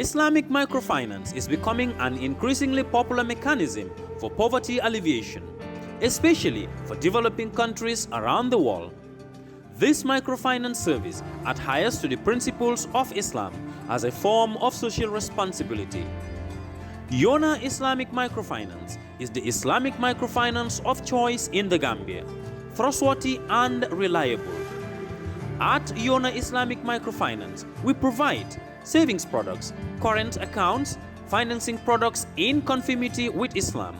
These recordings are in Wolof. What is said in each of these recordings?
Islamic microfinance is becoming an increasingly popular mechanism for poverty alleviation, especially for developing countries around the world. This microfinance service adheres to the principles of Islam as a form of social responsibility. Yona Islamic Microfinance is the Islamic microfinance of choice in the Gambia, trustworthy and reliable. At Yona Islamic Microfinance, we provide savings products, current accounts, financing products in conformity with Islam.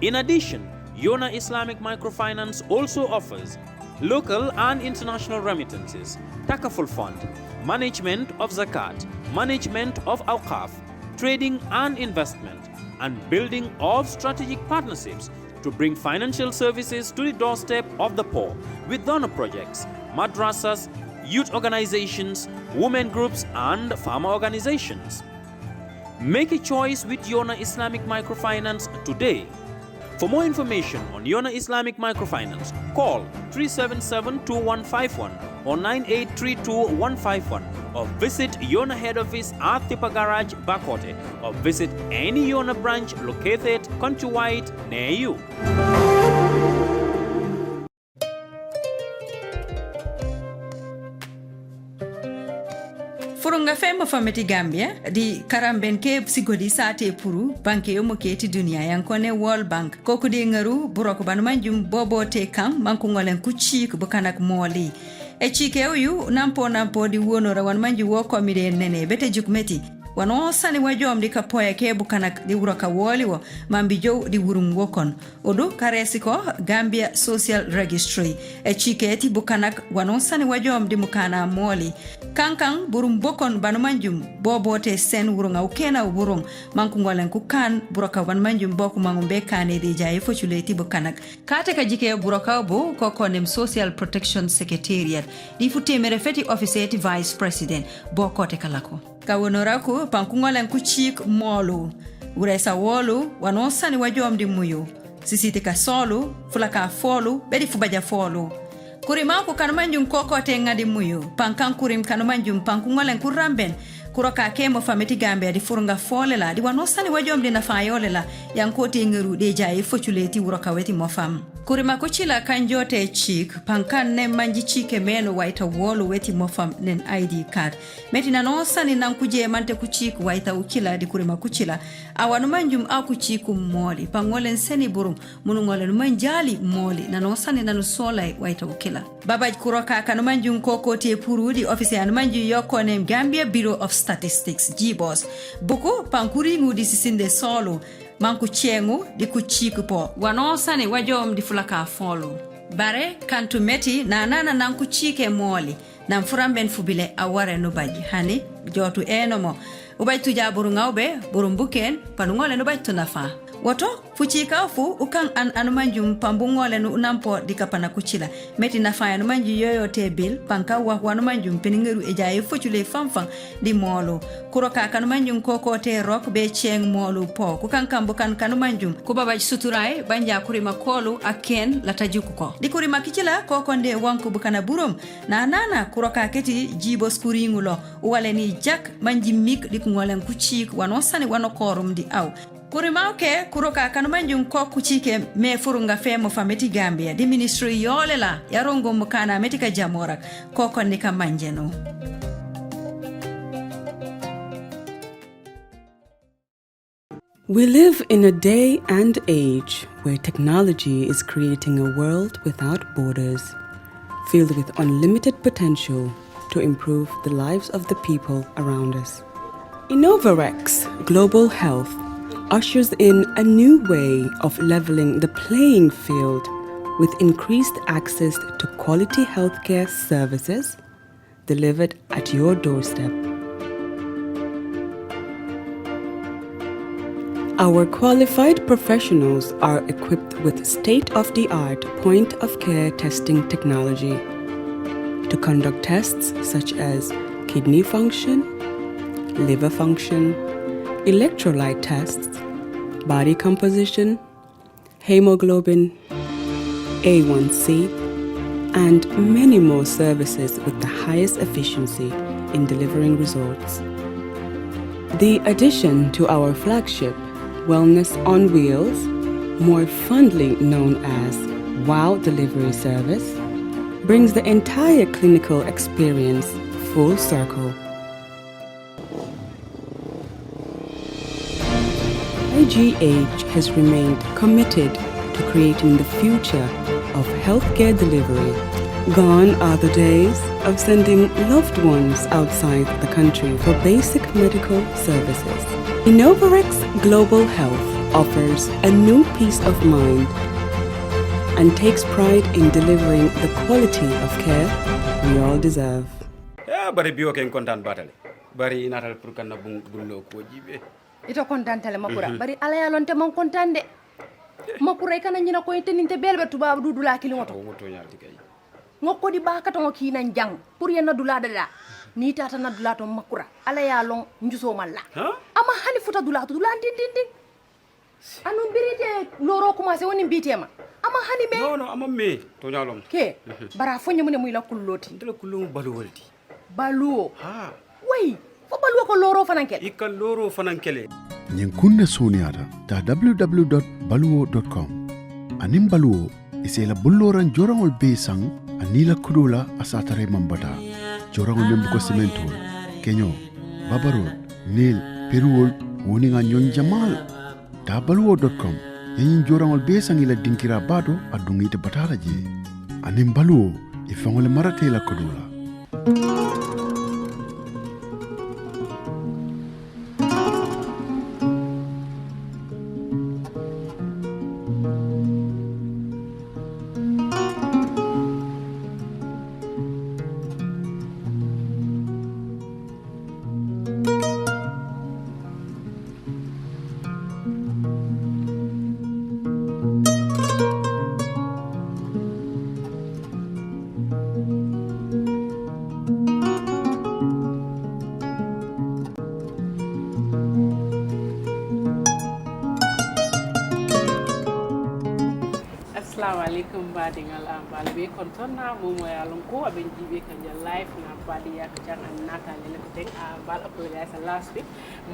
In addition, Yona Islamic Microfinance also offers local and international remittances, takaful fund, management of zakat, management of awqaf, trading and investment, and building of strategic partnerships to bring financial services to the doorstep of the poor with donor projects, madrasas, youth organizations, women groups, and farmer organizations. Make a choice with Yona Islamic Microfinance today. For more information on Yona Islamic Microfinance, call 377-2151 or 9832-151 or visit Yona head office at Tipa Garage, Bakote, or visit any Yona branch located countrywide near you. Furunga fema fameti Gambia di karamben ke sigodi sate puru banke yo moketi dunia yankone World Bank koku de ngaru buroko banumanjum bobo te kam manku ngolen kuchik bukanak moli e chike oyu nampo di wono rawan manju wo komide nene bete jukmeti wano sani wajom di kapoya ke bukanak di uroka woli wo mambijo di wurum wokon odo karesi ko Gambia Social Registry e chiketi bukanak wano sani wajom di mukana moli kankang burum bokon banumanjum bobote sen wurunga ukena wurung mankungolen kukan buroka banumanjum boku mangumbe kane di jaye fochuleti bukanak kate kajike buroka bu kokonem Social Protection Secretariat di futemere feti officeti Vice President bokote kalako kawonoraku pankungolen kuchik molu uresa wolu wanosani wajom di muyo sisite ka solu fulaka folu bedi fubaja folu kurima ku kanmanjum kokote ngadi muyo pankan kurim kanmanjum pankungolen kuramben kuroka kemo fameti Gambia di furunga fole la di wanosani wajom di nafayole la yankoti ngeru de jaye fochuleti uroka weti mofam kurima kuchila kanjote chik pankan ne manji chike meno waita wolu weti mofam nen ID card meti nanosani nankuje mante kuchik waita ukila di kurima kuchila awanu manjum akuchiku moli pangolen seni burum munungolen manjali moli nanosani nanusolai waita ukila babaj kuroka kanumanjum kokote purudi office anumanju yokone Gambia Bureau of Statistics GBOS buku pankuri ngudi sisinde solo manku chengu di kuchiku po wanosani wajom di fulaka folo bare kantu meti na nana nanku chike moli na mfuramben fubile aware no baji hani jotu enomo ubaitu jaburu ngawbe burumbuken panungole no baitu nafa woto fuchika fu ukang anumanjum pambungole no unampo dikapana kuchila meti nafa anumanju yoyote bil panka wa anumanjum peningeru ejaye fuchule famfang di molo kuroka kanumanjum kokote rock be cheng molo po kukan kambukan kanumanjum kubaba suturai banja kurima kolu aken latajukuko di kurima kichila kokonde wanku bukana burum na nana kuroka keti jibo skuringulo waleni jak manjimik di kungolen kuchik wanosani wanokorum di au kurimauke kuroka kanumanjum ko kuchike me furunga femo fameti Gambia di ministry yolela yarongo mukana metika jamora koko nika manjeno. We live in a day and age where technology is creating a world without borders, filled with unlimited potential to improve the lives of the people around us. Innovarex Global Health ushers in a new way of leveling the playing field with increased access to quality healthcare services delivered at your doorstep. Our qualified professionals are equipped with state-of-the-art point-of-care testing technology to conduct tests such as kidney function, liver function, electrolyte tests, body composition, hemoglobin, A1C, and many more services with the highest efficiency in delivering results. The addition to our flagship, Wellness on Wheels, more fondly known as WOW Delivery Service, brings the entire clinical experience full circle. IGH has remained committed to creating the future of healthcare delivery. Gone are the days of sending loved ones outside the country for basic medical services. Innovarex Global Health offers a new peace of mind and takes pride in delivering the quality of care we all deserve. Ya bari biyo ken kontan batale. Bari natal pour kan bullo ko jibe. Ito kontan tale makura. Bari ala ya lonte mon kontan de. Makura kana nyina ko teninte belbe tuba dudula kili ngoto. Ngoto nyalti kay. Ngoko di baka to ki nan jang pour yena dula dada. Ni tata na dula to makura. Ala ya long njuso malla. Ama hani futa dula to dula din. Anu birite loro commencé woni bitema. Ama hani me. No ama me to nyalom. Ke bara fonye mun muy la kulloti. Ndela kullu balu walti. Balu. Ha. Wey, fo balu ko loro fanankele. Ikal loro fanankele. Nyen kunne soniata ta www.baluwo.com. Anim baluwo isela bulloran jorangol be sang anila kudula asatare mambata. Jorangol membu ko sementol. Kenyo, babarol, nil, peruol, woninga nyon jamal. Ta baluwo.com. Yen jorangol be sang ila dinkira bado adungite batala je. Anim baluwo ifangole marate la kudula. Assalamualaikum badingal balbe kontonna mo moyalon ko aben jibe kanja live na Badinya Kaacha an nata le ko tek bal apologize last week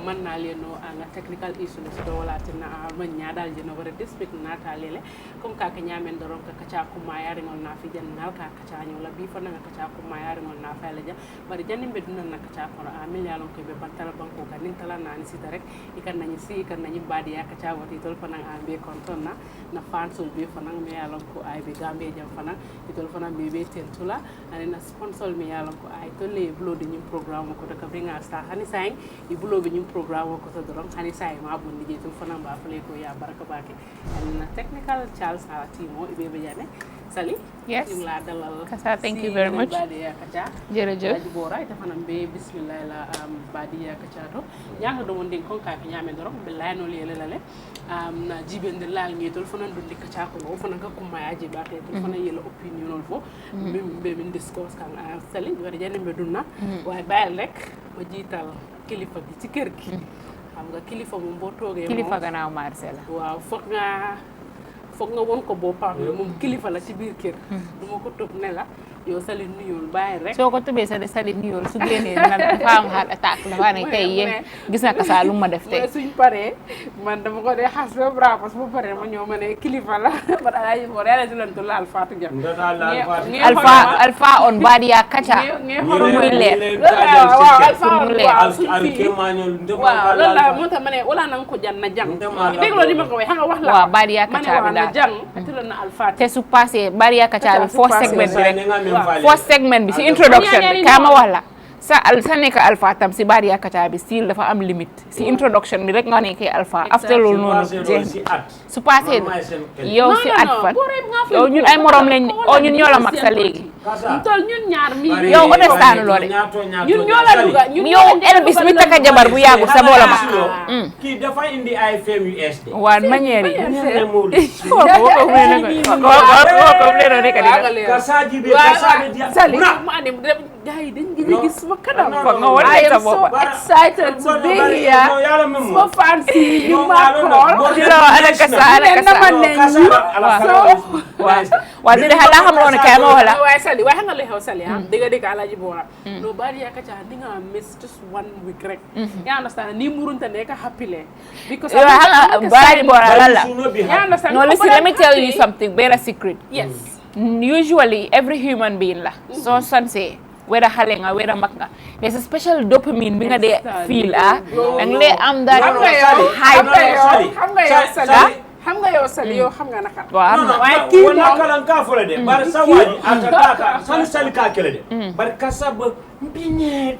man na leno an technical issue so wala tinna man nyaadal jeno wara district nata lele comme ka nyamen doron ka Kaacha ko mayari ngol na fi jannal ka Kaacha nyola bi fa na Kaacha ko mayari ngol na fa la ja bari janimbe dunan na Kaacha ko a milyalon ko be bantala banko ka nin tala na ni sita rek ikan nañi si ikan nañi Badinya Kaacha wati tol fa na be kontonna na fansul be fa na me yalon ko ay be gambe jam fana itol fana be tentula ani na sponsor mi yalon ko ay to le bulo de nyum programme ko to ka bringa sta hani say i bulo be nyum programme ko to doron hani say ma bon liggey tol fana ba fele ko ya baraka bake ani na technical Charles ala timo ibe be jane Sally yes la dalal Kassa thank you very much Badinya Kaacha jerejef Kassa Bora ita fana be bismillah la Badinya Kaacha to nyanga do wonde kon ka nyame doron be layno lele lale na jibende laal ngi tol fana do Kaacha ko fana ka kuma yaji ba te tol fana yela opinion on fo be min discourse kan Sally wara jane be dunna way bayal rek ma jital kilifa gi ci kër gi xam nga kilifa mo bo toge kilifa gannaaw Marcela waaw foog nga won ko bopam mom kilifa la ci biir kër duma ko top ne la yow Sally nuyul bàyyi rek soo ko tubee Sally nuyul su génnee dina dafa am xaar attaque dafa ne tey yéen gis na Kassa lu ma def tey suñ paree man dama ko dee xas ba brapos bu paree ma ñëw ma ne kilifa la ba ay mo reela ci lan to laal Fatou Diam alpha on Badinya Kaacha pour muy leer waaw alpha on waaw loolu la moo tax ma ne wala nang ko jan na jang dégloo ni ma ko way xam nga wax la waaw Badinya Kaacha bi daal jang te na alpha te su passé Badinya Kaacha bi first segment bi rek first segment bi si introduction bi kama wala sa nekk alpha tam si Badinya Kaacha bi still dafa am limite si introduction bi rek nga nekkee alpha after loolu noonu su passé yow si at fan yow ñun ay morom lañ ñun ñoo la mag sa léegi tol ñun ñaar mi yow understand loolu ñun ñoo la duga yow Elvis mi taka jabar bu yàggul sa boola mag kii dafa indi ay femme yu es de waa manière yi Kassa ji be Kassa be dia Sally ma dem gaay dañ gis ma kanam I am so excited to be here so fancy you ma call Kassa wa dire hala xamone kay ma wala way sali way nga li xew sali ha diga Alhaji Bora no Badinya Kaacha dinga miss just 1 week rek you understand ni murunta ne ka happy le because Badinya Bora lala you understand no listen let me tell you something better secret yes usually every human being la so sanse whether hale nga whether mag nga there's a special dopamine bi nga de feel ang le am that xam nga yow sali yow xam nga naka waaye kii wala kalan ka fole de bar sawaji ataka sali ka kele de bar kasab mbine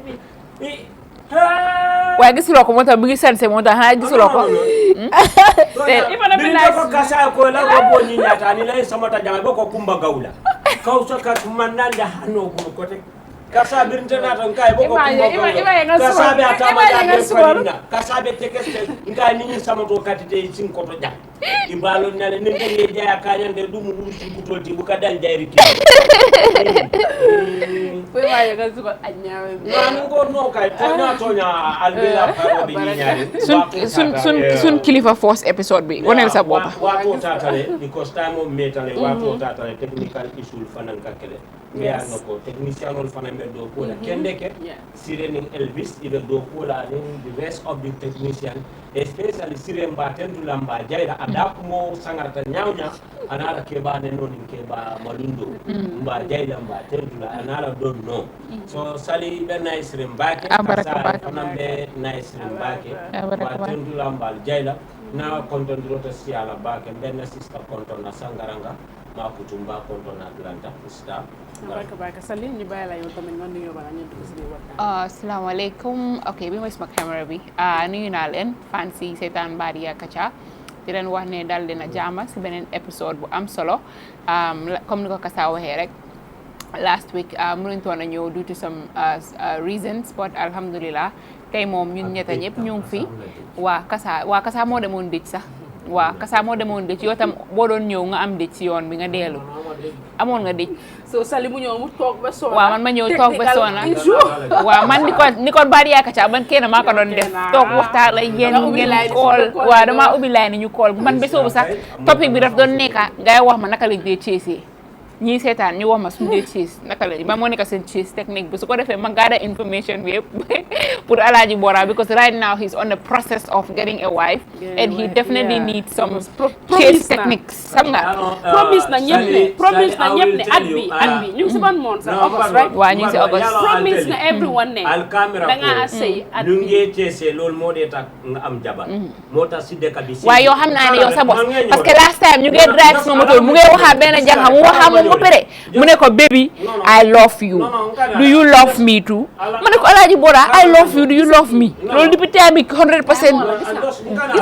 waaye gisuloo ko moo tax bi ngi sense moo tax xanaa gisuloo ko bi ko kasa ko la ko bo ni nyata ni lay samata jama boko kumba gawla kaw so ka mananda hano ko te kasa birinte nata nkai boko kumba kasa be atama ja falina kasa be tekeste ngai ni sama to katite sin ko to ja ibalo nale ni ngi jaya kanya nde dum wuti butoti bu ka dan jayriti we waye ga suko anyawe man ngo no kay tonya albela faro be nyaari sun kilifa force episode bi wonel sa bopa wato tatale because time of metale wato tatale technical issue fanan kakele me no ko technician ol fanan be do ko la kende ke sireni Elvis ibe do ko la the rest of the technician especially sirem baten du lamba jayra ada mo sangarta nyawnya anara ke ba ne non ke ba malundo mba jayla mba tendula anara don no so sali be nice rimbake asa fanambe nice rimbake ba tendula mba jayla na konton rota siala bake benna sister konton na sangaranga ma kutumba konton na Atlanta sister baraka sali ni bayala yo tamen non yo bala ñu dugg ci waxtaan assalamu alaykum okay bi mooy sama camera bi nuyu naa leen fancy seetaan Badinya Kaacha di leen wax ne dal dina jaama si beneen épisode bu am solo comme ni ko Kassa waxee rek last week mënuñ toon a ñëw due to some reasons but alhamdulillah tey moom ñun ñetta ñëpp ñu ngi fi waa Kassa moo demoon dëj sax waa Kassa moo demoon dëj yoo tam boo doon ñëw nga am dëj si yoon bi nga deelu amoon nga dëj so sali mu ñëw mu toog ba soona waaw man ma ñëw toog ba soona waaw man ni ko Badinya Kaacha man kenn maa ko doon def toog waxtaan la yéen ngeen kool waaw dama ubbi line ni ñu kool man bésoobu sax topic bi daf doon nekka ngay wax ma naka lañ dee chase ñii seetaan ñu wax ma suñu dee chase naka la ba moo nekk seen chase technique bi su ko defee ma gather information bi yëpp pour Alhaji Bora because right now he's on the process of getting a wife and he definitely needs some chase techniques xam nga promise na ñëpp ne at bi ñu ngi si ban moon sax August right waaw ñu ngi si August promise na everyone ne al camera da nga sey at ñu ngi chase loolu moo dee tax nga am jabar moo tax si dëkk bi waaye yow xam naa ne yow sa bopp parce que last time ñu ngi drive sama moto mu ngi waxaat benn jàng mu waxaa ba pare mu ne ko baby I love you do you love me too ma ne ko Alhaji Bora I love you do you love me loolu depuis time bi 100%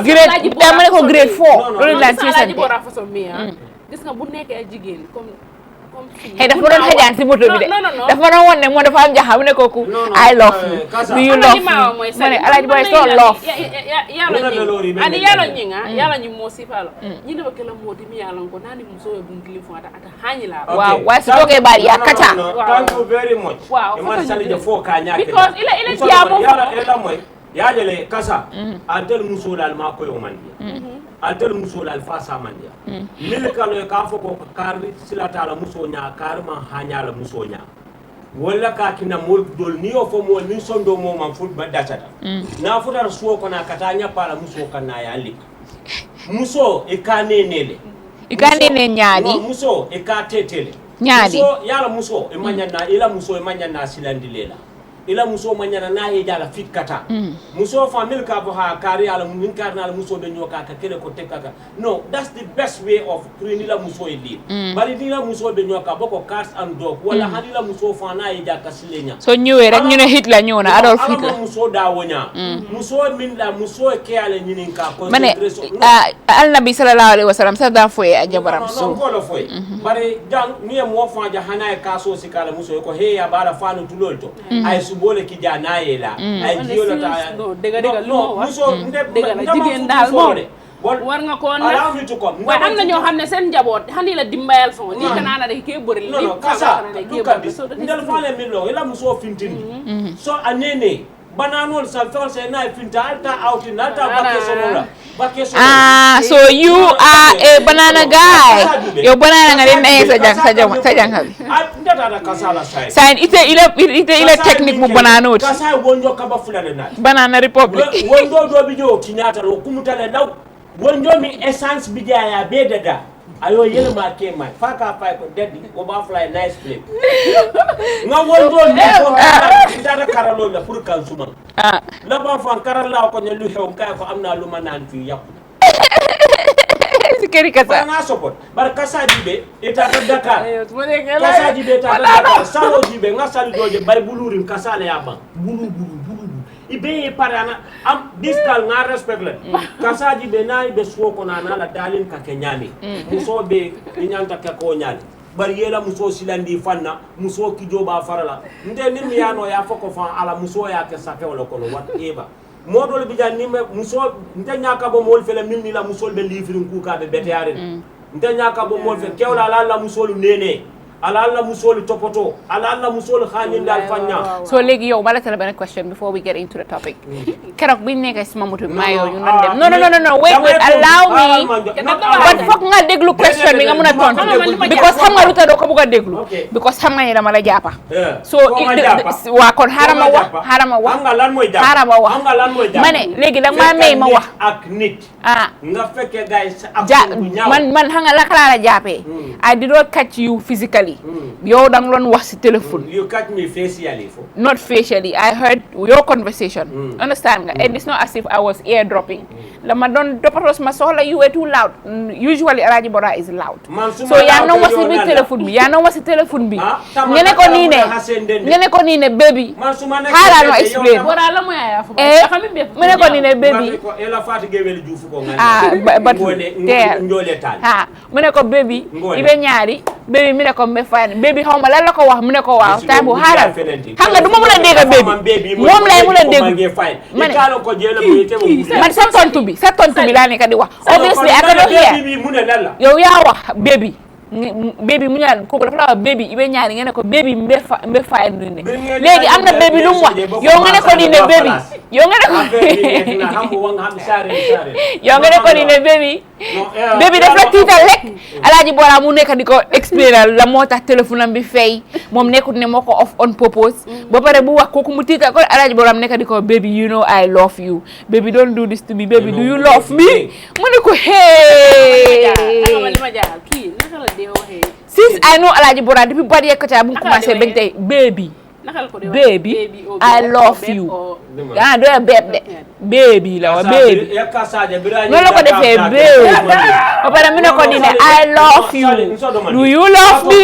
grade ma ne ko grade 4 loolu daan ci Alhaji Bora façon mi gis nga bu nekkee jigéen comme hey dafa doon xajaan si moto bi de dafa doon won ne moo dafa am jaxa mu ne kooku I love you do you love me ma ne Alhaji Bora so love yalla ñi mo sifalo ñi ne bakela modi mi yalla ko nani muso e bun kilifo ata hanyila waaw waaye su toogee Badinya Kaacha thank you very much man sali de fo ka nyaake because ile tiamo yalla moy yaajale Kassa antel muso dal ma ko yo mandi antel muso dal fasa mandi mil kalo ka fo ko kar silata la muso nya kar ma hanya la muso nya wala ka kina mol dol ni o fo mo ni sondo mo man fut ba datata na futar suwo ko na katanya pala muso kana ya li muso e ka nenele nyaadi muso e ka tetele nyaadi muso yala muso e manyana ila muso e manyana silandilela ila muso manyana na he jala fitkata muso family ka bo ha kari ala mun karna ala muso be nyoka ka kele ko tekaka no that's the best way of training la muso e li bari dina muso be nyoka boko cars and dog wala hanila muso fa na he jaka silenya so ñëwé rek ñu ne Hitler ñëw na Adolf Hitler muso da wonya muso min la muso e ke ala ñinin ka concentration al nabi sallallahu alaihi wasallam sa da foye a jabaram so ko lo foye bari jang ni mo fa ja hana e ka so sikala muso ko he ya bara fanu tulolto ay subole ki jana yela ay jiolo ta dega lo muso dega jigen dal mo war nga ko na wa am na ñoo xamne sen njabot hani la dimbayal fo ni kanana de ke bori li Kassa ndal faale min lo ila muso fintini so anene bananol sa fewol say na finta alta outi nalta vacation so you are a banana guy yo banana nga den ay sa jang habi ndata kasala say sign ite technique mu banana oti kasa wonjo kaba fulane na banana republic wonjo do bijo tinyata lo kumutale daw wonjo mi essence bijaya bededa ayo yele ma ke ma faka fa ko dedi ko ba fly nice play nga wonjo ni ko ndata karalo la pour kan suma la ba fa karala ko ne lu xew kay ko amna lu ma nan fi yakku sikeri kasa na support bar kasa dibe eta Dakar kasa dibe eta Dakar salo dibe nga sali doje bari bulurim kasa le yaba bulu ibe parana am diskal nga respect la kasa dibe na ibe so ko na la dalin ka kenyami muso be nyanta ka ko nyali bari yela muso silandi fanna muso kijo ba farala nde nim yano ya foko fan ala muso ya ke safe wala ko wat eba modol bi jan nim muso nte nyaka bo mol fele min ni la muso be livrin ku ka be beteyaren nte nyaka bo mol fe kewla la muso lu nene ala musoli topoto ala musoli khanyindal fanya so legi yow bala tala bene question before we get into the topic kerok bi nekay sama moto mayo ñu non dem no wait allow me but fok nga déglu question bi nga mëna tontu because xam nga lutax do ko bëgg déglu because xam nga ni dama la jappa so wa kon harama wax xam nga lan moy japp harama wax xam nga lan moy japp mané legi da ma may ma wax ak nit nga fekke guys ak man xam nga la kala jappé I did not catch you physically yow dang lon wax ci telephone you catch me facially not facially I heard your conversation understand nga and it's not as if I was eardropping lama don dopatos ma soxla you were too loud usually Alhaji Bora is loud so ya no was ci telephone bi ya no was ci telephone bi ngene ko ni ne baby hala no explain Bora la mo ya fa xami be ngene ko ni ne baby ela Fatou gewel juufu ko ngani but ndole tal mune ko baby ibe ñaari baby mi ne ko me fane baby xawma lan la ko wax mu ne ko waaw tay bu xaaral xam nga duma mëna dégg baby mom lay mëna dégg man kala ko jela bu yete man sa tontu bi la ne ka di wax obviously akado baby mu ne lan la yow ya wax baby mu ñaan ko dafa la baby ibe ñaari ngene ko baby mbe fay ni legi amna baby lu mu wax yow ngene ko ni ne baby yow ngene ko yow ngene ko ni ne baby def la tiital rek Alhaji Bora mu nekk di ko explainer la moo tax téléphone am bi fay moom nekkut ne moo ko off on purpose ba pare bu wax kooku mu tiital ko Alhaji Bora am nekk di ko baby you know I love you baby don't do this to me baby do you love me mu ne ko hey since I know Alhaji Bora depuis Badinya Kaacha bu commencé bañ tey baby I love you do a baby la wa baby no la ko defee baby ba pare mu ne ko ni ne I love you do you love me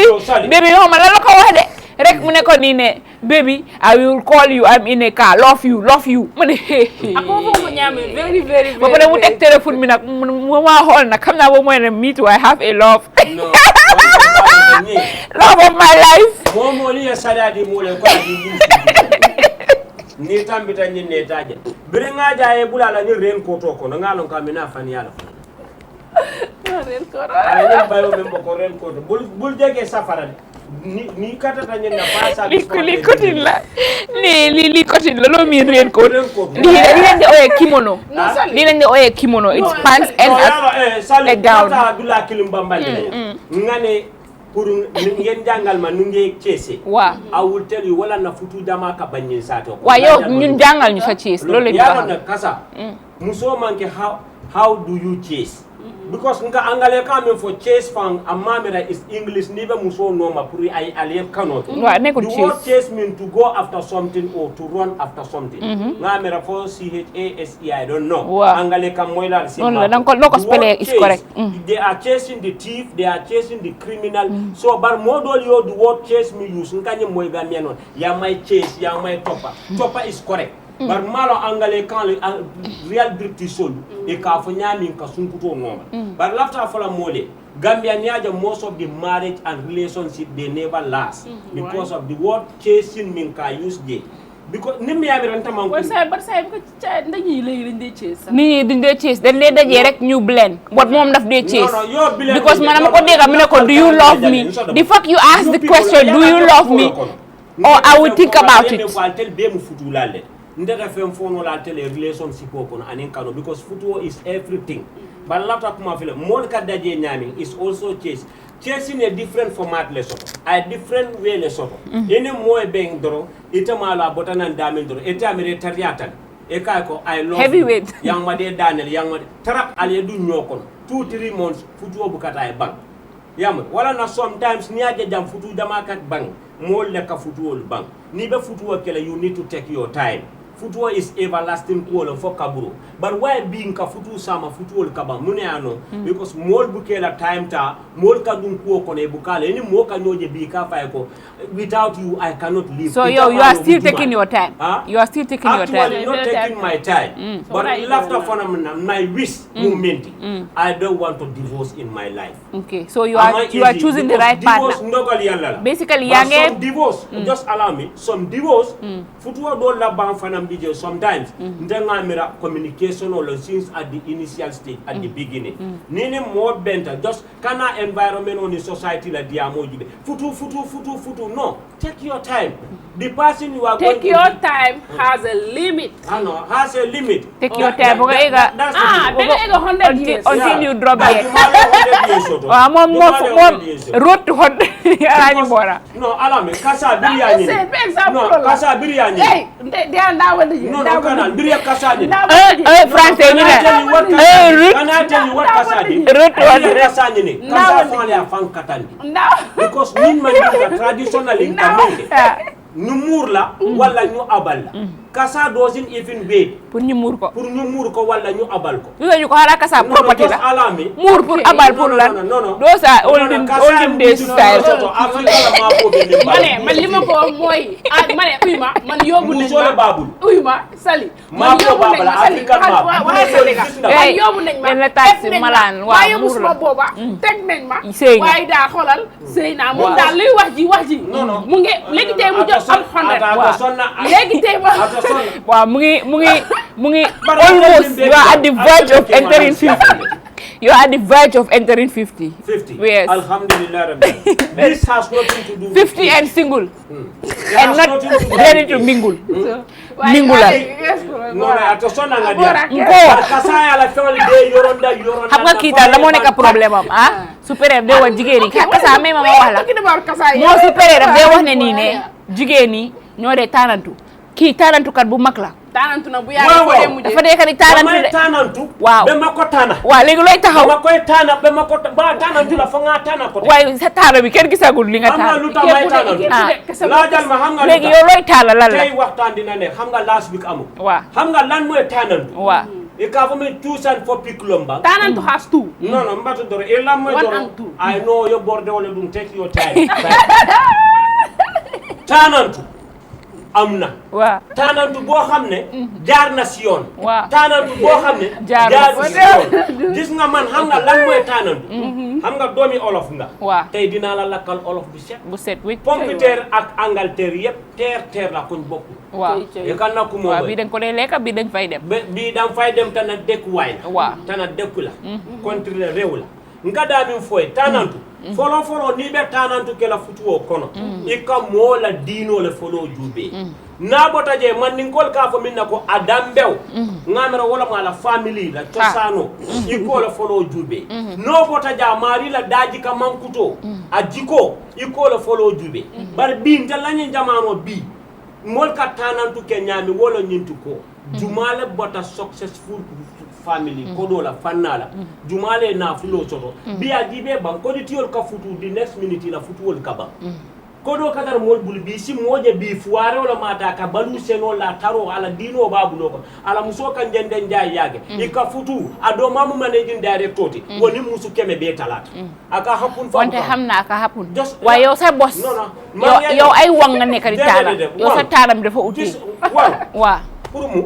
baby yo ma la ko wax de rek mu ne ko ni ne baby I will call you I'm in a car love you mu ne ako ko ñame very ba pare mu tek téléphone bi nak mu ma xool nak xam naa bo mooy ne me too I have a love love of my life momo li sadadi mole ko adi ni tambita ni netaje biri ngaja e bulala ni ren ko to ko ngalon ka mina fani yala ren ko ay bayo membo ko ren ko bul jege safara ni katata ni na pasa li kotin la li kotin la lo mi ren ko li len de oye kimono li len de oye kimono it's pants and a gown dula kilim bambal ngane pour ngeen jangal ma nu ngeen cese wa I will tell you wala na futu dama ka banyin sato wa yow ñun jangal ñu sa cese loolu la na kasa muso manke how do you chase because nga angale ka men for chase fan amamera is English nibe muso no ma pour ay alien cannot wa ne ko the word chase mean to go after something or to run after something ngamera for CHASE I don't know angale ka moyla non la donc loko spell is correct they are chasing the thief they are chasing the criminal so bar modol yo the word chase me use nganye moy gamia non ya may chase ya may topa is correct bar malo angale kan real British soul e ka fo nyami ka sunkuto no bar lafta fala mole Gambia niaja most of the marriage and relationship they never last because of the word chasing min ka use day because nimmi yabi ranta man ko bar say ko ndañi lay lañ dé chase ni duñ dé chase dañ lay dajé rek ñu blend what mom daf dé chase because manam ko déga mi ne ko do you love me the fuck you ask the question do you love me or I will think about it ndeta fem fono la tele relationship ko anin kano because football is everything but lapta kuma fele mon ka daje nyami is also chasing a different format le soto a different way le soto ene moy beng doro itama la botana ndamen doro etamere tariatan e kay ko I love heavyweight yang ma de Daniel yang ma trap ale du ñokon 2-3 months football bu kata e bang yam wala na sometimes ni aje jam football dama kat bang mo le ka football bang ni be football kele you need to take your time football is everlasting cool for kaburo but why being ka football sama football kaba mune ano because mol bukela time ta mol ka dun ko ko ne bukale ni mo ka nyoje bi ka fa ko without you I cannot live so you are still taking your time you are still taking your time actually not taking my time but after my wish moment I don't want to divorce in my life okay so you are choosing the right partner basically some divorce just allow me some divorce football do la ban fanam DJ sometimes ndenga mira communication or things at the initial stage at the beginning nini more benta just kana environment on the society la diamo jibe futu no take your time the person you are take your time has a limit has a limit take your time ega 100 years until you drop it mom road to 100 ani bora no alame kasa biryani no kasa biryani they are now no kana biriya kasa ni français ni la kana tell you what kasa ni road to 100 kasa ni kasa fon ya fan katani because nin man traditionally kamenge numur la wala ñu abal la kasa doesn't even wait pour ñu mur ko wala ñu abal ko ñu ko hala kasa property la mur pour abal pour lan do sa olden days style afrika la ma ko be man lima ko moy mané uyma man yobu nañ ma uyma sali ma ko babala afrika ma yobu nañ ma la taxi malan wa mur la boba tek nañ ma way da xolal seyna mo dal luy wax ji mu ngi legi tay mu jox am 100 legi tay waaw mu ngi almost you are at the verge of entering 50 you are at the verge of entering 50 yes alhamdulillah rabbi this has nothing to do 50 and single and not ready to mingle mingulal no atosona ngadia ko kasaya la fewle de yoronda xam nga kita damo nekk problème am supéré de wa jigéen yi kasa may mama wax la mo supéré daf de wax ne nii ne jigéen yi ñoo de tanantu kii tarantu kat bu mag la tanantu na bu yaa ko dem mujjé dafa de kadi tanantu waaw be mako tana waaw léegi looy taxaw ba koy tana be mako ba tanantu la fa nga tana ko waaye sa taara bi kenn gisagul li nga taara lu tamay tanantu la jal ma xam nga léegi yow looy taala lan la tey waxtaan dina ne xam nga last week amu waaw xam nga lan mooy tanantu waaw e ka fami tuusan fo piklomba tanantu has two no mbatu doro e lam mooy doro I know yo borde wala dum take your time tanantu amna tanantu boo xam ne jaar na si yoon tanantu boo xam ne jaar si yoon gis nga man xam nga lan mooy tanantu xam nga doomi olof nga tey dinaa la lakkal olof bu set wicc pompiteer ak Angleterre yëpp teer la kuñ bokk e kan na ku moom bii dañ ko dee lekka bii dañ fay dem bii dañ fay dem tana dëkkuwaay la tana dëkku la contre réew la nga daamin foy tanantu folo ni be tanantu ke la futuo kono ika mola dino le folo jube na bota je man ninkol ka fo minna ko adambew ngamera wala mala family la tosano iko le folo jube no bota ja mari la daji ka mankuto ajiko iko le folo jube bar bi ntalani jamano bi mol ka tanantu ke nyami wala nyintu ko jumale bota successful family kodo la fanala jumale na fulo soto biya jibe ban ko ditiyol ka futu the next minute la futuol kaba kodo kadar mol bul bi si moje bi fuare wala mata ka balu seno la taro ala dino babulo ko ala muso kan jenden jaay yage ika futu ado mamu managing director woni musu keme be talata aka hapun fa wonte hamna aka hapun wa yow sa boss yow ay wang nga nekk di tala yow sa taram dafa uti wa pour mu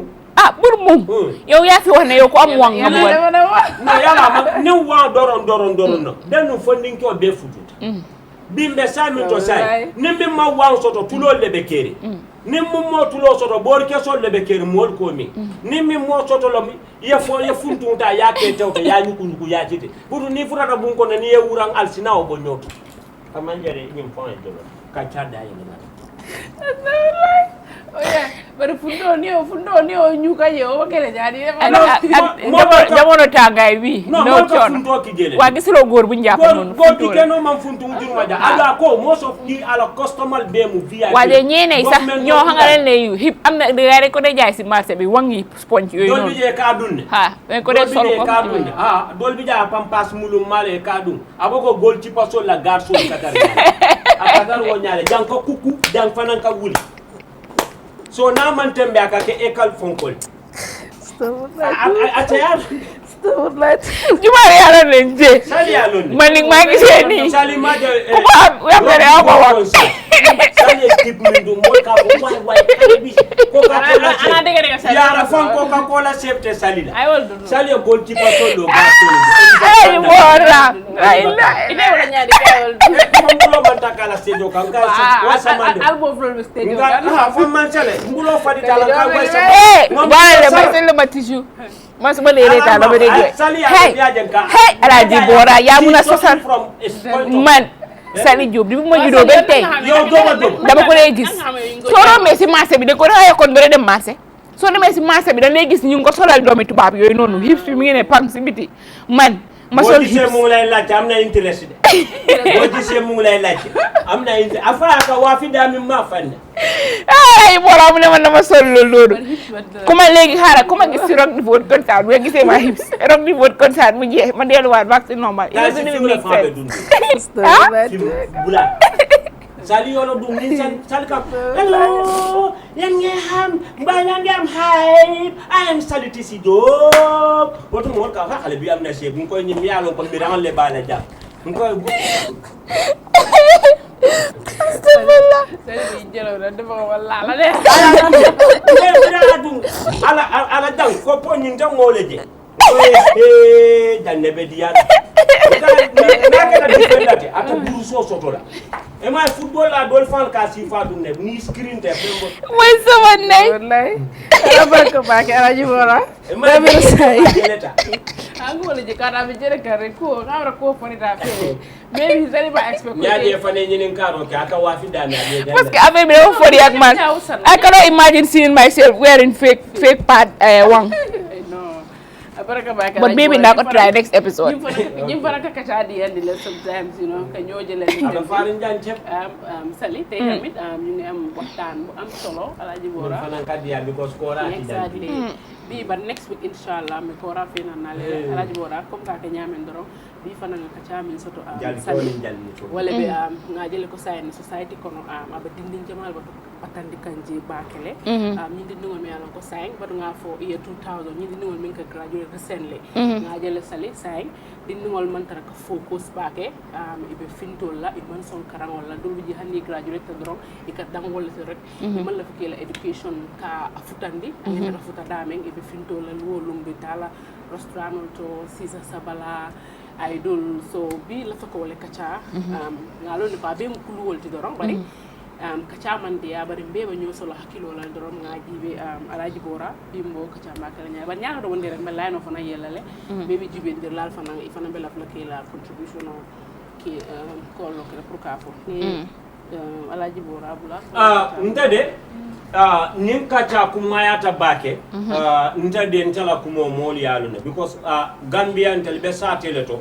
bur mum yow yaa fi wax ne yow ko am wang nga bu no yalla ma ne wa doron no denu funding ko be fututa bimbe sami to sai nimbe ma wa soto tulo lebe keri nimbe mo tulo soto bor ke so lebe keri mol ko mi nimbe mo soto lo mi ye funtunta ya ke tewto ya nyuku ya jite pour ni furata bun ko ne ye wurang alsina o bo nyoto kamanjere nyim point do ka chada yele But fundo ni o nyuka yo kele jadi jamono tangay wi no chon wa gisilo gor bu ñap non go pikeno man funtu njuruma ja ada ko most of the ala customer be mu VIP waje ñene sax ño xangal ne hip amna de rek ko de jaay ci marché bi wangi sponge yoy non dol bi je ka dunne ha ko de sol ko ha dol bi ja pampas mulu male ka dun aboko gol ci paso la garso kadar akadar wo ñaale jang ko kuku jang fanan ka wuli so na man tembe aka ke ekal fonkol atayar jumare yalla lenje sali alon manik ma gisé ni sali ma de ko ya bere aba wa sali tip mindu mo ka ko way bi ko ka ko la ana dega sali ya fon ko ka ko la chefte sali la ay wol do sali gol ci paso lo gasto ay bora ay la ide wala ñaadi kayol mbulo bantakala sedo kan ka wa samande albo flor stadium ha fo man sale mbulo fadi tala ka wa wala ba sel ma tissu mas ba lere ta la ba de hey alaji bora ya muna sosal man Sali Diop di ma judo ben tay dama ko lay gis soro me ci marché bi de ko raay kon do dem marché so demé ci marché bi da lay gis ñu ko solal doomi tubab yoy nonu hips bi mi ngi ne pam ci biti man ma sol hips mo lay laaj am na interest de bo gisé mo lay laaj am na interest afa ka wa fi dami ma fan ay bora mu ne man dama sol lolu kuma legi xara kuma gis ci rock di vote kon sa bu gisé ma hips rock di vote kon sa mu jeex ma delu wat vaccine normal ila ci ni bula sali yolo dum ni sal ka hello yan nge ham ba yan ngam hay I am Sali Tizzy Diop botu mo ka fa xale bi am na chef ko ñi yalo ko mi ran le bala ja ko astagfirullah sali jelo da dafa wala la de ala dang ko po ñi tan ngole je dan nebe diya na ka defendate ata buru so soto la e ma football la dol fan ka si fa dum ne ni screen te mo moy sama nay wallahi ala barka baake alaji bora e ma be say angu wala je kada be jere kare ko ngawra ko foni ta fe maybe sali ba expect ko nyaade fane ñinen karo ke aka wa fi dana be parce que affaire bi dafa fori ak man I cannot imagine seeing myself wearing fake pad wang but maybe not gonna try next episode. You baraka kacha di and the sometimes you know can you jël am farin jan chef sali tay tamit ñu ngi am waxtaan bu am solo alaji bora fanan kadiya because ko ra ti jan bi ba next week inshallah mi ko ra fina na le alaji bora comme ka ñamen doro bi fanan kacha min soto sali wala be nga jël ko sayne society kono aba dindin jamal ba patandi kanje bakele ñi di ngol mi yalla ko sayng ba nga fo year 2000 ñi di ngol min ka graduate recently nga jël sali sayng di ngol man tara ka focus baake ibe fintol la e man son karangol la dul ji hanni graduate dron e ka dangol le rek man la fikela education ka afutandi ani ka futa damen ibe fintol la wolum bi tala restaurant to sisa sabala idol so bi la fako le kacha ngalo ne pa be mkulu wolti dron bari kacha man dia bari mbeba ñoo solo hakilo la dorom nga jibe alaji bora bimbo kacha makala nya ba nyaaka do wonde rek mel layno fana yelale bebi jibe ndir lal fana ifana bela flake la contribution ki ko lo ko pour ka fo alaji bora bula ntade nin kacha kuma ya tabake ntade ntala kuma moli yaluna because Gambia ntel be satele to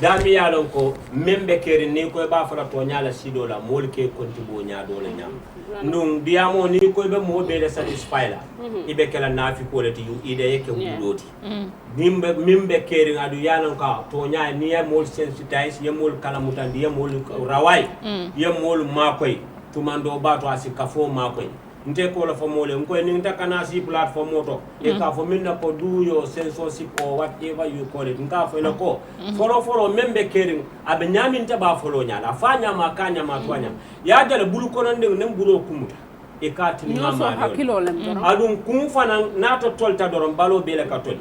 dami yalon ko membe kere ni ko ba fara to nyala sido la mol ke kontibo nya do la nyam ndum diamo ni ko be mo be satisfy la ibe kala nafi ko lati yu ide yake wudoti mimbe kere adu yalon ka to nya ni ya mol sensitize ya mol kala mutandi ya mol rawai ya mol makoy tumando ba to asika fo makoy nte ko la famole ko ni ntakana si platform moto e ka fo minna ko do your censorship or whatever you call it nka fo ina ko foro membe kering abe nyami nta ba folo nyala fanya makanya matwanya ya dala bulu ko nan nem bulo kumuta e ka tin mama adun kum fana nato tolta doron balo bele ka tol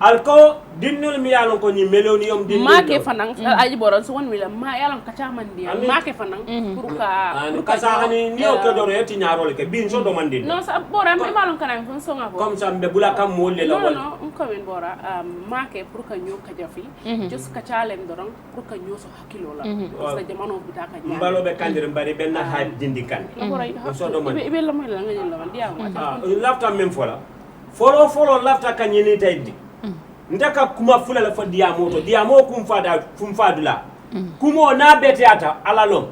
alko dinnul mi yalon ko ni melonium dinnul make fanan aji boron so won wila ma yalon ka chaman dia make fanan pour ka sa hani ni o ko doro yeti nyaarol ke bin so do mandi non sa boram e malon kanam fon so ngako comme ça be bula kam molle la wol non ko men bora make pour ka nyo ka jafi just ka chalem doron pour ka nyo so hakilo la parce que jamano bita ka mbalo be kandir mbari ben na ha dindikan so do mandi jël la mooy la nga jël la man diamo lafta même fola folo lafta ka nyini taydi ndaka kuma fula la fa diamo kum fadula kumo na beteata alalom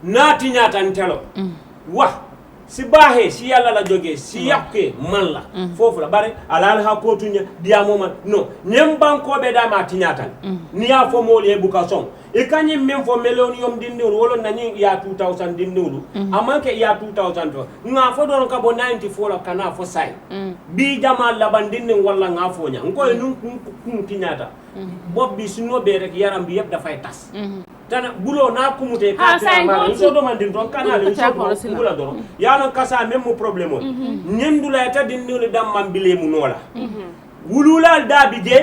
na tinyata ntelo wa si bahe si yalla la joge si yakke man la fofu la bare alal ha ko tunya diamo man no nyem banko be da ma tinyata ni ya fo mo le bukason e kanyi même fo melonium dindiwul wolo nani ya 2000 dindiwul amanke ya 2000 to nga fo don ka bo 94 la kana fo sai bi jamal la bandin wala nga fo nya ngoy nun tinyata bobbi suno be rek yaram bi yeb da fay tas tana bulo na kumute ka ma so do man din don kana le so bula do ya no kasa même mo problème o nyendula ta dindiwul dam man bile mu nola wululal dabi je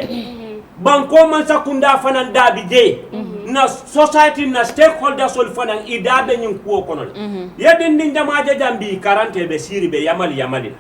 banko man sakunda fanan dabi je na society na stakeholders ol fanan idabe nyin kuo kono yedin din jamaje jambi 40 be siri be yamali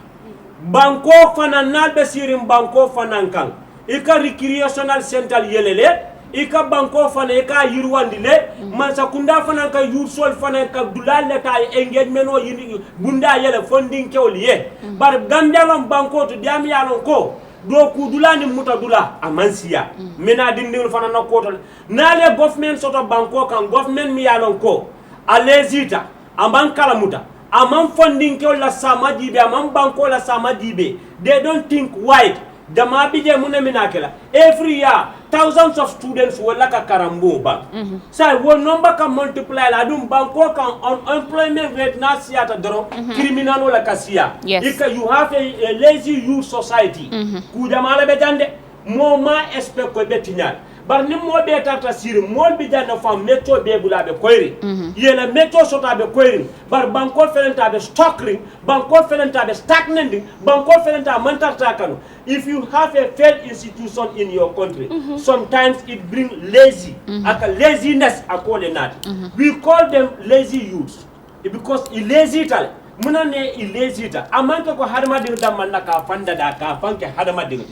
banko fanan nalbe siri banko fanan kan ika recreational center yelele ika banko fanan ika yirwandi le man sakunda fanan ka yursol fanan ka dulale ta engagement o yindi bunda yele funding kewli ye bar gandalon banko to diam yalon ko do ku dulani muta dula amansiya mena dindul fana na kotol nale government soto banko kan government mi yalon ko alezita aman kala muta aman funding ke la samajibe aman banko la samajibe they don't think wide dama bije munemina kala every year thousands of students wala ka karambo ba say wo number can multiply la dum banko kan unemployment rate na siata doro criminal wala kasia ika you have a lazy youth society ku jamala be jande mo ma expect ko be tinyal bar ni mo be tata sir mo bi janna fam metto be bulabe koyri yela metto sota be koyri bar banko felenta be stockring banko felenta be stagnating banko felenta mantarta kanu if you have a failed institution in your country sometimes it bring lazy aka laziness akole nat we call them lazy youths because lazy tal munane lazy ta amanka ko harma dir damanna ka fanda da ka fanke harma dir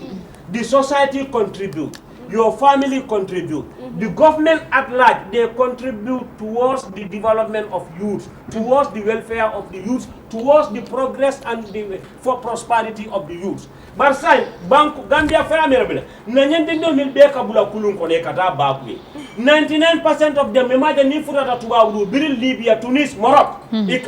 the society contribute your family contribute the government at large they contribute towards the development of youth towards the welfare of the youth towards the progress and the for prosperity of the youth barsay bank Gambia family bele nanyende ndo mil be kabula kulun ko ne kata bakwe 99% of them imagine ni furata tubawu biril Libya Tunis Morocco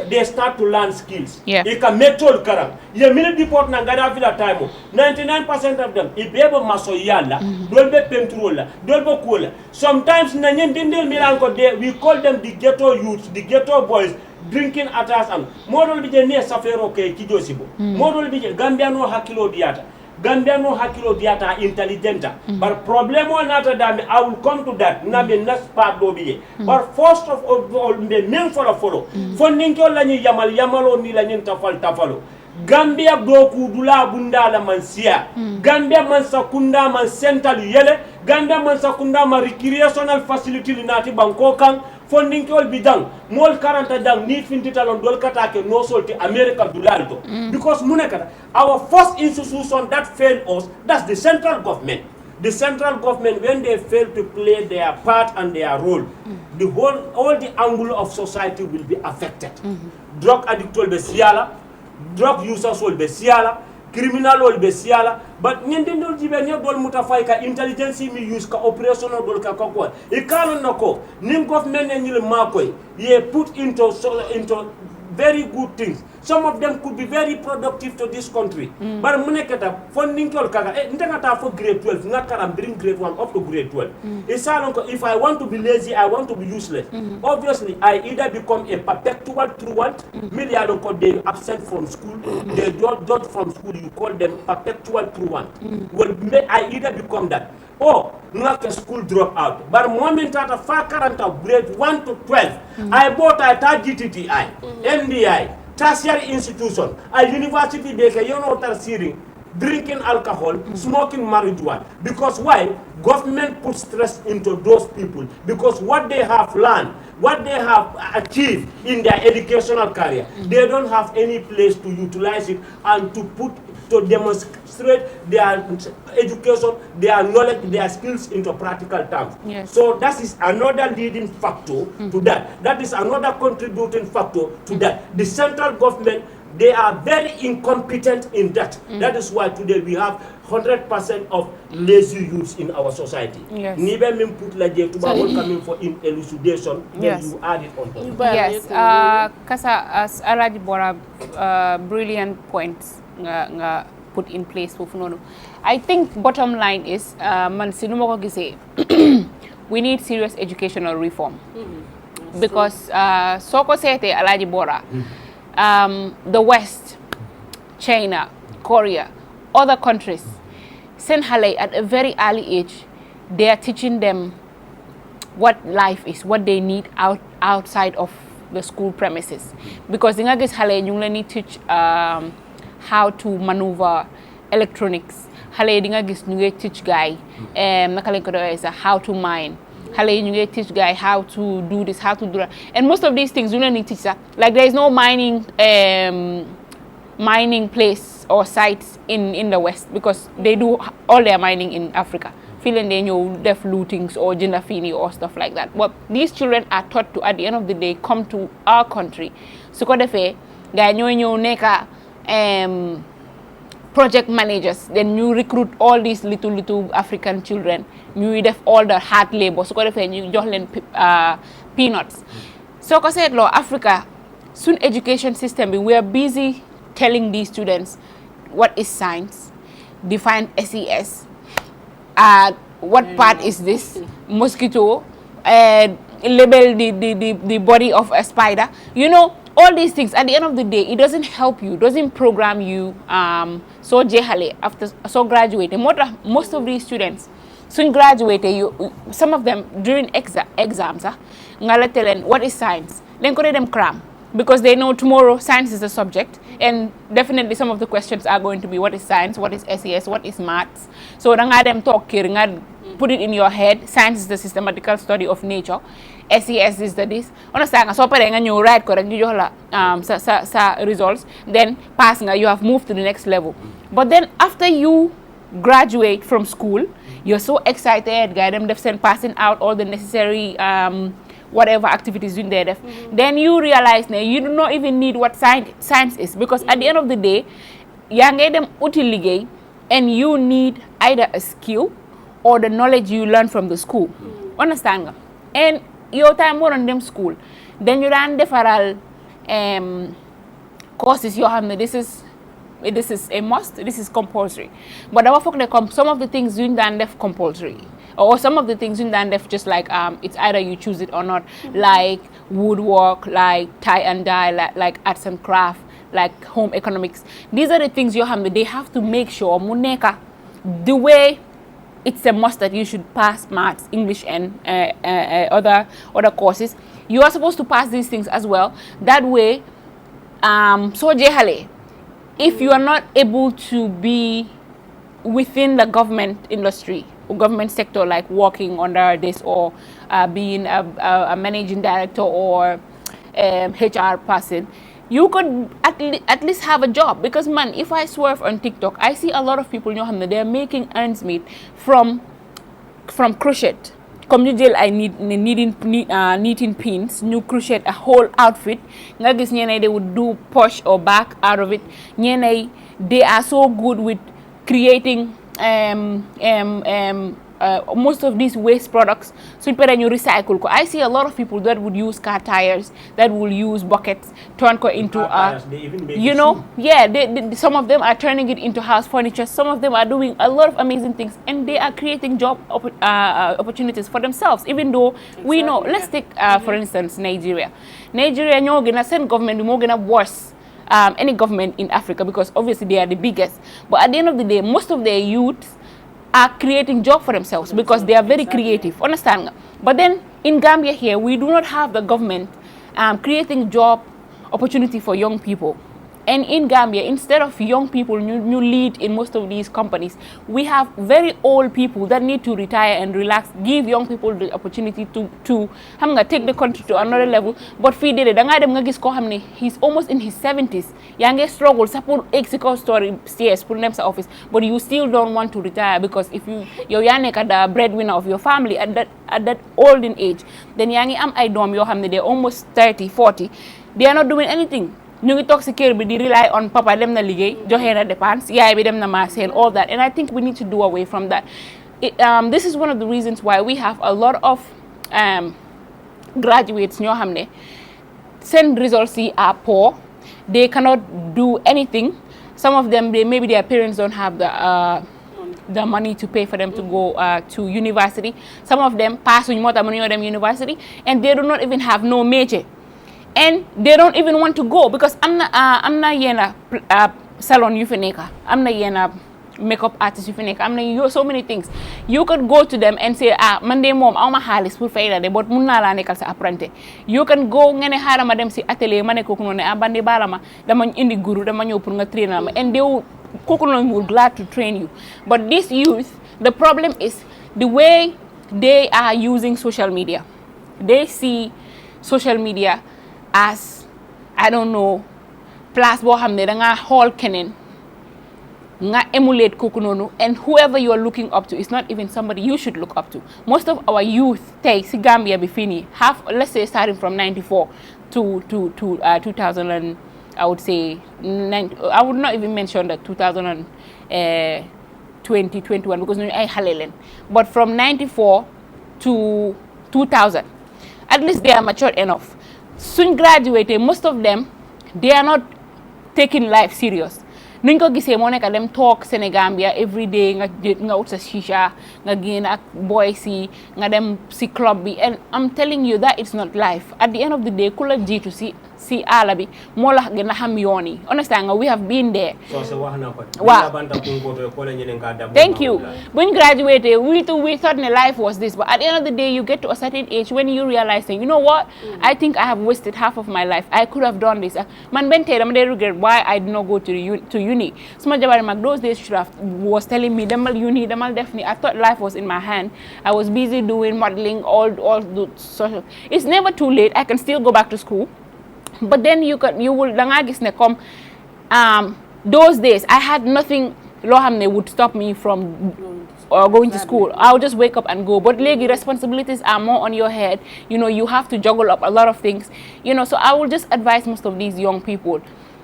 they start to learn skills ika metol karam ye mil deport na Gaddafi la time 99% of them ibebo maso yalla dolbe penturola dolbe kola sometimes nanyende ndo milan ko we call them the ghetto youths the ghetto boys drinking atas am modol bi je ne safero ke kijosibo modol bi je Gambiano hakilo diata intelligenta but problem o nata dami I will come to that na be next part do bi but first of all the main follow funding ko lañu yamalo ni lañu tafalo Gambia doku dula bunda la mansia Gambia man sakunda man central yele Gambia man sakunda man recreational facility linati banko kan funding ko bidang mol 40 dang ni fintitalon dol katake no solti America dulalto because munekata our first institution that failed us that's the central government when they fail to play their part and their role all the angle of society will be affected drug addict will be siala drug users will be siala criminal will be siala but nyendindol jibe ne dol mutafay ka intelligence mi use ka operational dol ka ko e kanon nako nim government ne nyil makoy ye put into very good things some of them could be very productive to this country but munekata funding kol kaga ndengata for grade 12 ngakara bring grade 1 up to grade 12 if I want to be lazy I want to be useless obviously I either become a perpetual truant million ko they absent from school they don't from school you call them perpetual truant well I either become that or ngaka school drop out but moment tata fa 40 grade 1 to 12 I bought a GTTI MDI tertiary institution a university they can tertiary drinking alcohol smoking marijuana because why government puts stress into those people because what they have learned what they have achieved in their educational career they don't have any place to utilize it and to demonstrate their education, their knowledge, their skills into practical terms. So that is another leading factor to that. That is another contributing factor to that. The central government they are very incompetent in that. That is why today we have 100% of lazy youths in our society. Yes. Nibe min put la je tuba won coming for in elucidation, then you add it on top. Yes, Kassa, as Alaji Bora, brilliant points nga put in place for Funono. I think bottom line is, man sinumako gise, we need serious educational reform. Because soko sete Alaji Bora, the West, China, Korea, other countries, send hale at a very early age, they are teaching them what life is, what they need outside of the school premises. Because in Agis hale, you need to teach how to maneuver electronics. Hale dinga gis ñu teach guy naka lañ ko doyé how to mine. Hale ñu teach guy how to do this, how to do that. And most of these things you need to teach that. Like there is no mining place or sites in the West because they do all their mining in Africa. Feeling they know def lootings or jinafini or stuff like that. But these children are taught to at the end of the day come to our country. So ko defé guy ñoo neka project managers, then you recruit all these little African children. You def all the hard labor. So ko defé ñu jox leen peanuts. So ko said law Africa soon education system we are busy telling these students what is science, define SES, what part is this, mosquito, label the body of a spider. You know, all these things, at the end of the day, it doesn't help you, doesn't program you. So jehale, after so graduating, most of these students, soon graduated, some of them during exams, ngala tellen what is science, then could them cram. Because they know tomorrow science is a subject, and definitely some of the questions are going to be what is science, what is SES, what is maths. So them talk here, put it in your head. Science is the systematical study of nature. SES is the this. Understand? So you write correct, you sa results. Then pass, you have moved to the next level. But then after you graduate from school, you're so excited, passing out all the necessary whatever activities in there, then you realize now you do not even need what science is, because at the end of the day, them utiligay, and you need either a skill or the knowledge you learn from the school. Understand? And your time more on them school, then you run deferral courses you have. This is a must, this is compulsory. But some of the things you done def compulsory. Or some of the things in def just like it's either you choose it or not, like woodwork, like tie and dye, like arts and craft, like home economics. These are the things you have. They have to make sure muneka the way it's a must that you should pass maths, English, and other courses. You are supposed to pass these things as well. That way, so jehale, if you are not able to be within the government industry, government sector, like working under this or being a managing director or HR person, you could at least have a job. Because man, if I swerve on TikTok, I see a lot of people, they're making ends meet from crochet. Come you jail, I knitting pins, new crochet a whole outfit. They would do push or back out of it. They are so good with creating most of these waste products, so you recycle. I see a lot of people that would use car tires, that will use buckets, turn it into some of them are turning it into house furniture. Some of them are doing a lot of amazing things, and they are creating job opportunities for themselves. Even though we know, let's take for instance Nigeria. Ñoo gëna seen government bi moo gëna worse any government in Africa, because obviously they are the biggest. But at the end of the day, most of their youths are creating job for themselves because they are very creative. Understand? But then in Gambia here, we do not have the government creating job opportunity for young people. And in Gambia, instead of young people new lead in most of these companies, we have very old people that need to retire and relax, give young people the opportunity to take the country to another level. But feed it, he's almost in his 70s. Young struggle, support executive story CS, put them office, but you still don't want to retire, because if you're the breadwinner of your family at that olden age, then they're almost 30, 40. They are not doing anything. ñu ngi toog si kër bi di rely on papa dem na liggéey joxe na dépense yaay bi dem na marché and all that, and I think we need to do away from that. This is one of the reasons why we have a lot of graduates ñoo xam ne seen results yi are poor, they cannot do anything. Some of them, maybe their parents don't have the money to pay for them to go to university. Some of them pass with more money on them university, and they do not even have no major, and they don't even want to go because I'm not yena salon you fineka, I'm not yena makeup artist you fineka, I'm not so many things. You could go to them and say Monday mom awma halis pour fay la de but mun na la nekkal sa apprenti. You can go ngene harama dem si atelier mané koku noné bandi balama dama indi guru dama ñew pour nga trainer ma, and they will glad to train you. But this youth, the problem is the way they are using social media. They see social media as, I don't know, place bo xamne da nga xol kenen nga emulate kooku noonu, and whoever you are looking up to is not even somebody you should look up to. Most of our youth tey si Gambia bi fii nii let's say starting from 94 to 2000 and I would say I would not even mention that 2021 because ñu ay xale leen, but from 94 to 2000 at least they are matured enough. Soon graduated, most of them they are not taking life serious. Nuñ ko gisee moo nekk dem toog Sénégambia every day nga ut sa shisha nga génn ak boys yi nga dem si club bi, and I'm telling you that it's not life. At the end of the day ku la jiitu si àll bi moo la gën a xam yoon yi. Understand nga, we have been there. Wow. Thank you. When you graduated, we thought life was this, but at the end of the day you get to a certain age when you realize that, you know what, I think I have wasted half of my life. I could have done this. Man ben tey dama dey regret why I did not go to uni. Suma jabari mag those days was telling me demal uni, demal definitely. I thought life was in my hand. I was busy doing modeling, all the social. It's never too late. I can still go back to school. But then you will danga gis ne come those days I had nothing loo xam ne would stop me from going to school. I'll just wake up and go. But legi responsibilities are more on your head. You know, you have to juggle up a lot of things. You know, so I will just advise most of these young people,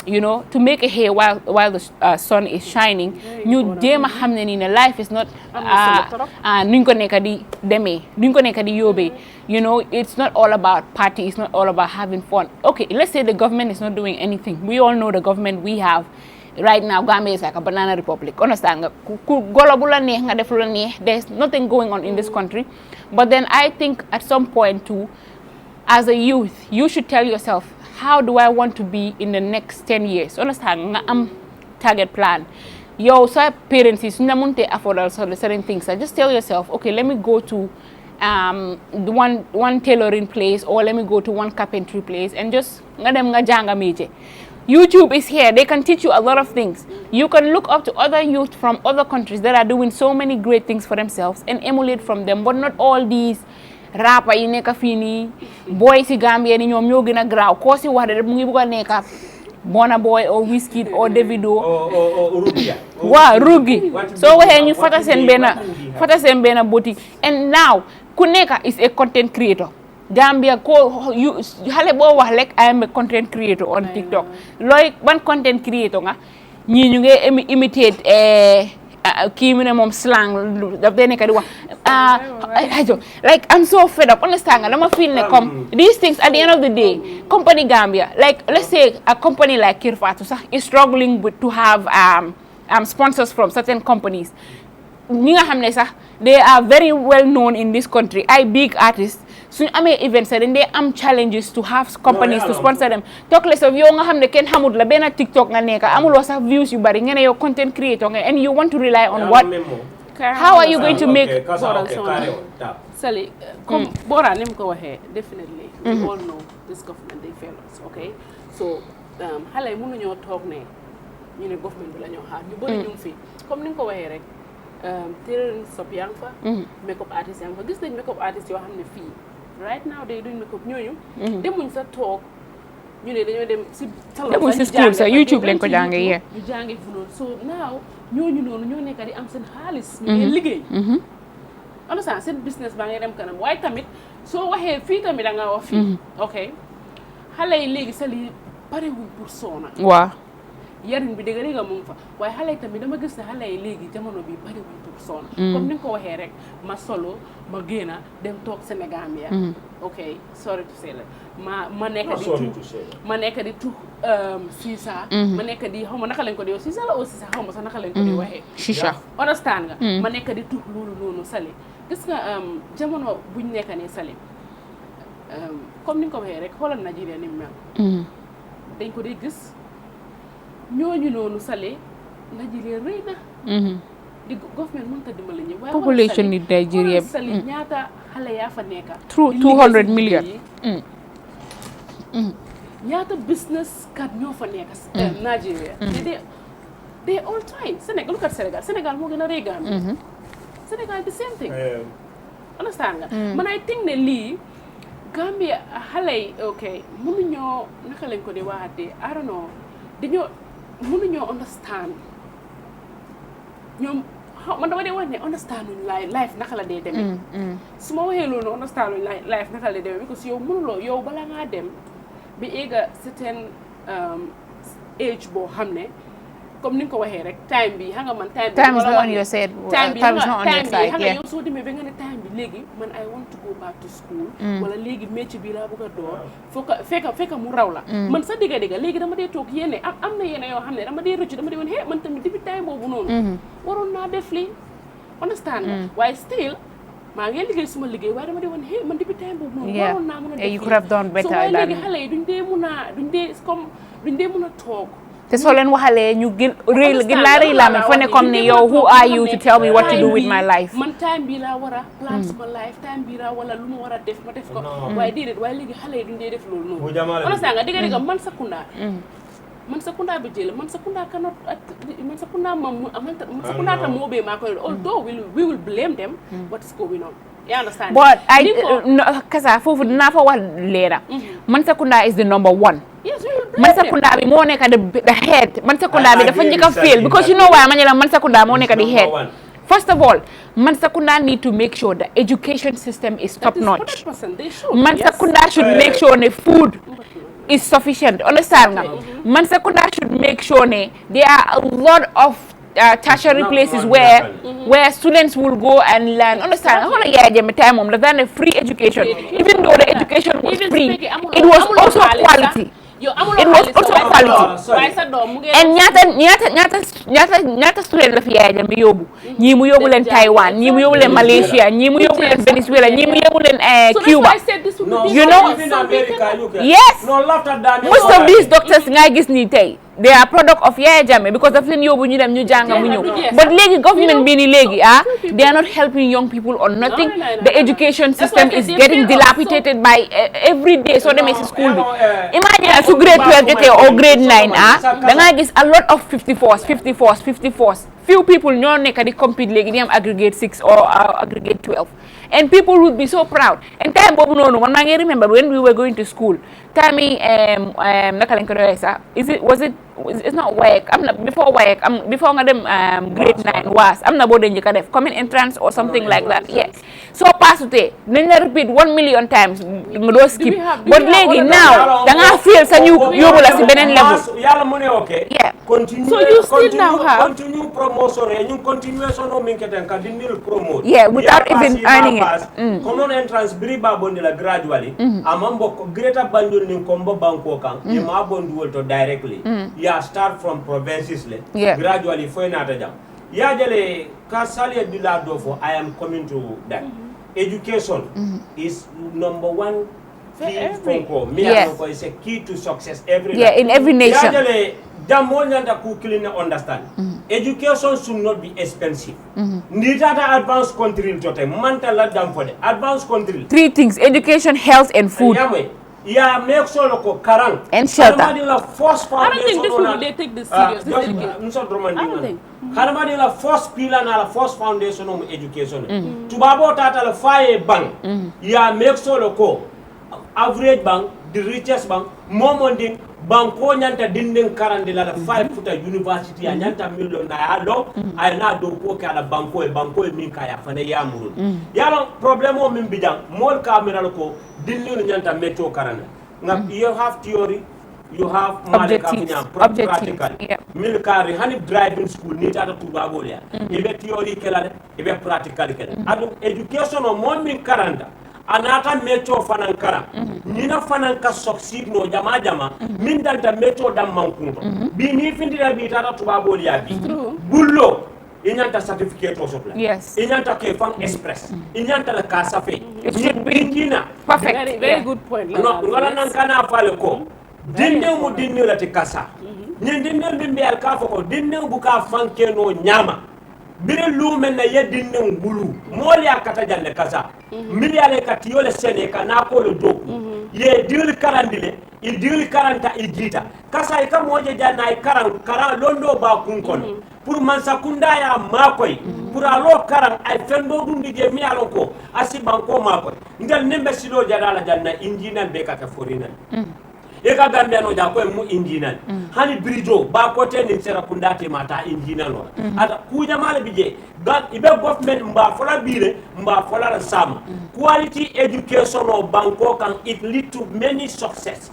you know, to make a hay while the sun is shining. Ñu jéem a xam ne ni ne life is not nuñ ko nekk di demee, nuñ ko nekk di yóbbee. You know, it's not all about party, it's not all about having fun. Okay, let's say the government is not doing anything. We all know the government we have right now. Gambia is like a banana republic. Understand? There's nothing going on in this country. But then I think at some point too, as a youth, you should tell yourself, how do I want to be in the next 10 years? Understand? Target plan. Your parents is not afford certain things. So just tell yourself, okay, let me go to one tailoring place, or let me go to one carpentry place, and just YouTube is here. They can teach you a lot of things. You can look up to other youth from other countries that are doing so many great things for themselves and emulate from them, but not all these rapper yi nekk fii nii boy si Gambia ni ñoom ñoo gën a graaw koo si wax de mu ngi bëgg a nekk Burna Boy or Wizkid or Davido waaw Rugi soo waxee ñu fata seen benn boutique. And now ku nekk is a content creator. Gambia ko xale boo wax rek I am a content creator on TikTok. Looy ban content creator nga ñii ñu ngi imitate kii mu ne moom slang daf dee nekk di wax like I'm so fed up. Understand nga dama feel ne comme these things at the end of the day company Gambia, like let's say a company like Kerr Fatou sax is struggling to have sponsors from certain companies. Ñi nga xam ne sax they are very well known in this country, ay big artists suñu amee events dañ dee am challenges to have companies to sponsor them. Talk less of yow nga xam ne kenn xamut la benn TikTok nga nekk amuloo sax views yu bari nga ne yow content creator nga, and you want to rely on what? How are you going to make Sally, comme Bora ni mu ko waxee definitely we all know this government they fail us, okay? So xale mënuñoo toog ne ñu ne government bi la ñoo xaar ñu bëri ñu fi comme ni nga ko waxee rek tailoring shop yaa ngi fa makeup artist yaa ngi fa gis nañ makeup artist yoo xam ne fii right now day doing makeup ñooñu demuñ sa toog ñu ne dañoo dem si demuñ si school sa YouTube lañ ko jàngee yee ñu jàngee fu noonu so now ñooñu noonu ñoo nekk di am seen xaalis ñu ngi liggéey understand seen business baa ngay dem kanam waaye tamit soo waxee fii tamit da nga wax fii ok xale yi léegi sa lii pare wuñ pour soona waaw yarin bi dëgg nga mu ngi fa waaye xale yi tamit dama gis ne xale yi léegi jamono bi pare wuñ pour soona comme ni nga ko waxee rek ma solo ma génn dem toog Sénégal ya ok sorry to say that ma nekk di tux sisa ma nekk di xaw ma naka lañ ko di sisa la aussi sax xaw ma sax naka lañ ko di waxee chicha understand nga ma nekk di tux loolu noonu Sali gis nga jamono buñ nekk nii Sali comme ni nga ko waxee rek xoolal Nigeria ni mu mel dañ ko dee gis ñooñu noonu Sali Nigeria rëy na di government mënut a dimbali ñëpp waaye population ni Nigeria Sali ñaata xale yaa fa nekka 200 million ñaata business kat ñoo fa nekk Nigeria they all trying Sénégal lu kat Sénégal moo gën a rëy Gambie Sénégal the same thing understand nga man I think ne lii Gambia xale yi ok mënuñoo naka lañ ko di waxatee I don't know dañoo mënuñoo understand ñoom man dama dee wax ne understand uñ life naka la dee demee su ma waxee loolu understand uñ life naka la dee demee because yow mënuloo yow bala ngaa dem bi éega certain age boo xam ne comme ni nga ko waxee rek time bi xam nga man time is not on your side time is not on your side xam nga yow soo demee ba nga ne time bi léegi man I want to go back to school wala léegi métier bi laa bëgg a door fekka mu raw la man sa digga léegi dama dee toog yéene am na yéene yoo xam ne dama dee rëccu dama dee woon hé man tamit depuis time boobu noonu waroon naa def lii understand nga waaye still maa ngi liggéey suma liggéey waaye dama dee woon hé man depuis time boobu noonu waroon naa mën a def you could have done better so waaye léegi xale yi duñ dee mën a toog te soo leen waxalee ñu gën laa rëy laa mel fa ne comme ne yow who are you to tell me what to do with my life man time bi laa war a plan suma life time bi laa wala lu ma war a def ma def ko waaye déedéet waaye léegi xale yi duñ dee def loolu noonu understand nga digga man sakunda bi jël man sakunda cannot man sakunda ta moo bee maa koy although we will blame them what is going on you understand but Kassa foofu dinaa fa wax leera man sakunda is the number one man sakunda bi moo nekk the head man sakunda bi dafa njëkk a fail because you know why ma ne la man sakunda moo nekk the head first of all man sakunda need to make sure the education system is top notch man sakunda should make sure ne food is sufficient understand nga man sakunda should make sure ne there are a lot of tertiary places where students will go and learn understand how yeah jam time mom the free education even though the education was free it was also quality it was also quality and ñaata student la fi yaay jam bi yóbbu ñii mu yóbbu leen Taiwan ñii mu yóbbu leen Malaysia ñii mu yóbbu leen Venezuela ñii mu yóbbu leen Cuba you know yes most of these doctors ngay gis ni tey they are product of Yaya Jammeh because daf leen yóbbu ñu dem ñu jàng mu ñëw but léegi government bi ni léegi they are not helping young people or nothing the education system is getting dilapidated by every day soo demee si school bi imagine su grade 12 jotee or grade 9 da nga gis a lot of 54s few people ñoo nekk di compete léegi di am aggregate 6 or aggregate 12 and people would be so proud and time boobu noonu man maa ngi remember when we were going to school time yi naka lañ ko doyee sax it's not WAEC am na before nga dem grade 9 waas am na boo dee njëkk a def common entrance or something like that yes soo paasutee nañ la repeat 1 million times nga doo skip but léegi now da ngaa feel sa ñu yóbbu la si beneen level yàlla mu ne ok so you still now have continue promotion ñu continuation o min keten ka di nil promote without even earning it common entrance biri ba bondi la gradually amambo greater banjul ni kombo banko kan e ma bondi wolto directly start from provinces gradually fo nata jam ya jale ka salia dila do fo I am coming to that education is number one is a key to success in every nation ya jale damo nyanda ku clean understand education should not be expensive nditata advanced country tote manta la dam for the advanced country 3 things education health and food make sure ko karang and shelter I don't think this will they take this serious Harmadi la first pillar na la first foundation of education tubabo tata la faye bank make sure ko average bank the richest bank momonding banko nyanta dindin karandi la 5 futa university ya nyanta million na alo ay na do ko kala banko e min kaya fane yamuru yalo problème o min bijang mol camera ko dindin nyanta metro karana ngam you have theory you have practical. Military, honey driving school, need to Tubabolia. Ebe theory kela, ebe practical kela. Adu education o mon min karanda. Anata mecho fanankara. Nina fananka succeed no jama. Min danta mecho dam mankunto. Bi ni findira bi tata Tubabolia bi. Bullo. Inyanta certificate of supply. Yes. Inyanta Kefang Express. Inyanta la Kassa Fe. It should be perfect. Very good point. No, ngala nankana fale ko. Dinne mu dinne la te Kassa. Ni dinne bimbe al kafo ko dinne buka fanke no nyama. Bire lumen na ye dinne ngulu. Moli akata jalle Kassa. Miliale katiyole sene kana ko lo do. Ye dil karandile. Il dil karanta idita. Kassa ika moje jana ay karan londo ba kunkon. Pour mansakunda ya makoy pour alo karam ay fendo dundi je mi aloko asi banko makoy ngal nembe silo jadala janna injinan be kata forina e ka gambia no jako mu injinan hani brijo ba ko ten ni sera kundate mata injinan lo ata ku jamale bije ga ibe government mba fola bire mba fola sama quality education o banko kan it lead to many success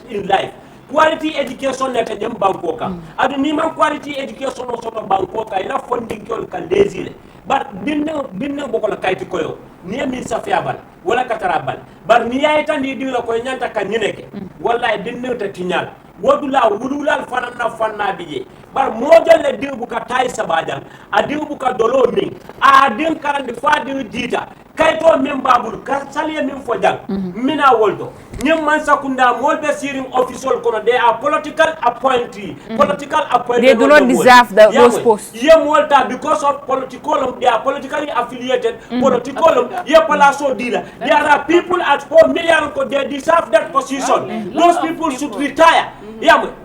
in life. Quality education neta nyam banko ka adu ni man quality education no soto banko ka ila funding kol ka lesile bar binne boko la kayti koyo ni min safia bal wala katara bal bar ni yayta ni dila ko nyanta ka nyineke wallahi binne ta tinyal wodula wululal fanna bije bar model le dibu ka tay sabajan adibu ka dolo min adin karande fadi dita kayto min babul ka saliya min fojal mina woldo nyem man sakunda molbe searing official kono they are political appointee they do not deserve those posts yem wolta because of they are politically affiliated ye palaso dila there are people at 4 million ko they deserve that position those people should retire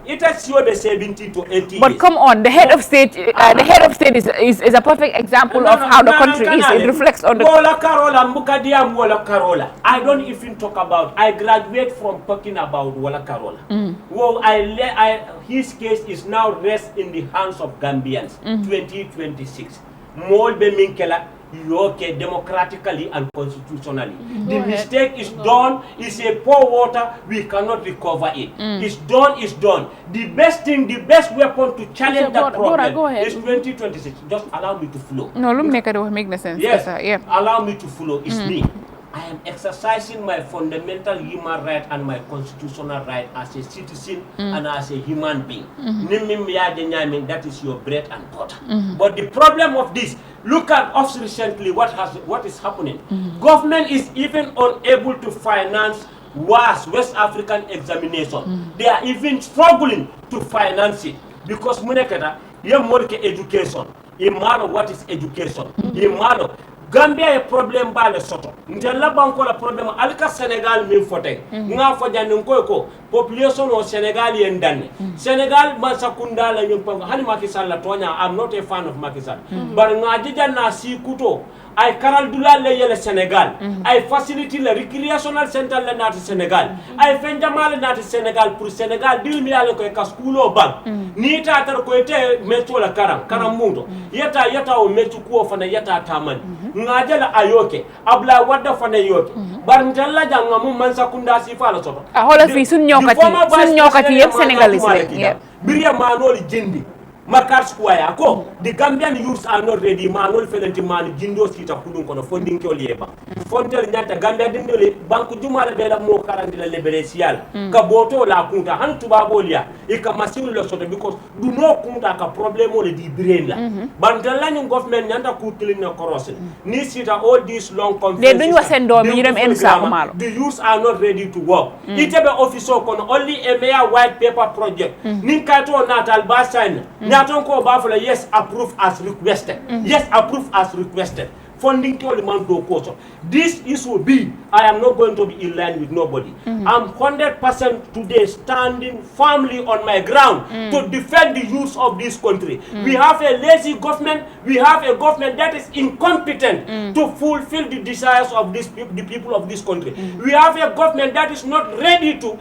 it has your 70 to 80 but come on the head of state is a perfect example of how the country is. It reflects on the Carola. I don't even talk about. I graduate from talking about Wala Carola. Well, his case is now rest in the hands of Gambians. 2026. Molbe Minkela. Okay, democratically and constitutionally. The mistake is done. It's a pour water. We cannot recover it. It's done. The best weapon to challenge that problem is 2026. Just allow me to flow. No, make no sense. Yes, allow me to flow. It's me. I am exercising my fundamental human right and my constitutional right as a citizen and as a human being. That is your bread and butter. But the problem of this, look at us recently, what is happening. Government is even unable to finance West African examination. They are even struggling to finance it because education. What is education? Gambia a problem ba le soto ndella banko la problem alka Senegal min fote nga fo jande ko population o Senegal yen danne Senegal ma sakunda la nyum pango hani Macky Sall la tonya. I'm not a fan of Macky Sall bar nga jijanna si kuto ay karal dula le yele Senegal ay facility le recreational center le nati Senegal ay fenjamal nati Senegal pour Senegal dil mi ala ko ka schoolo bank ni ta tar ko ete meto la karam mundo yata o metu ko fana yata taman ngajala ayoke abla wadda fana yoke bar ndalla janga mum man sakunda si fala soto hola fi sun ñokati yeb Senegalese le biriya manoli jindi Makar Square ko the Gambian youths are not ready manol felenti man jindo sita kudun kono funding ko lieba fontel nyata Gambia dindole banku jumala be la mo karandi la liberesial ka boto la kunta han tubabo lia e ka masiru le soto because du no kunta ka problème le di brain la bandala ni government nyanda ku tilina korose ni sita all these long conferences de duñ wasendo mi dem ensa ko malo the youths are not ready to work itebe officer kono only a mere white paper project nin kato natal basan Nyatonko Bafula, yes, approve as requested. Yes, approve as requested. Funding to the man to coach. This issue be, I am not going to be in line with nobody. I'm 100% today standing firmly on my ground to defend the youth of this country. We have a lazy government. We have a government that is incompetent to fulfill the desires of the people of this country. We have a government that is not ready to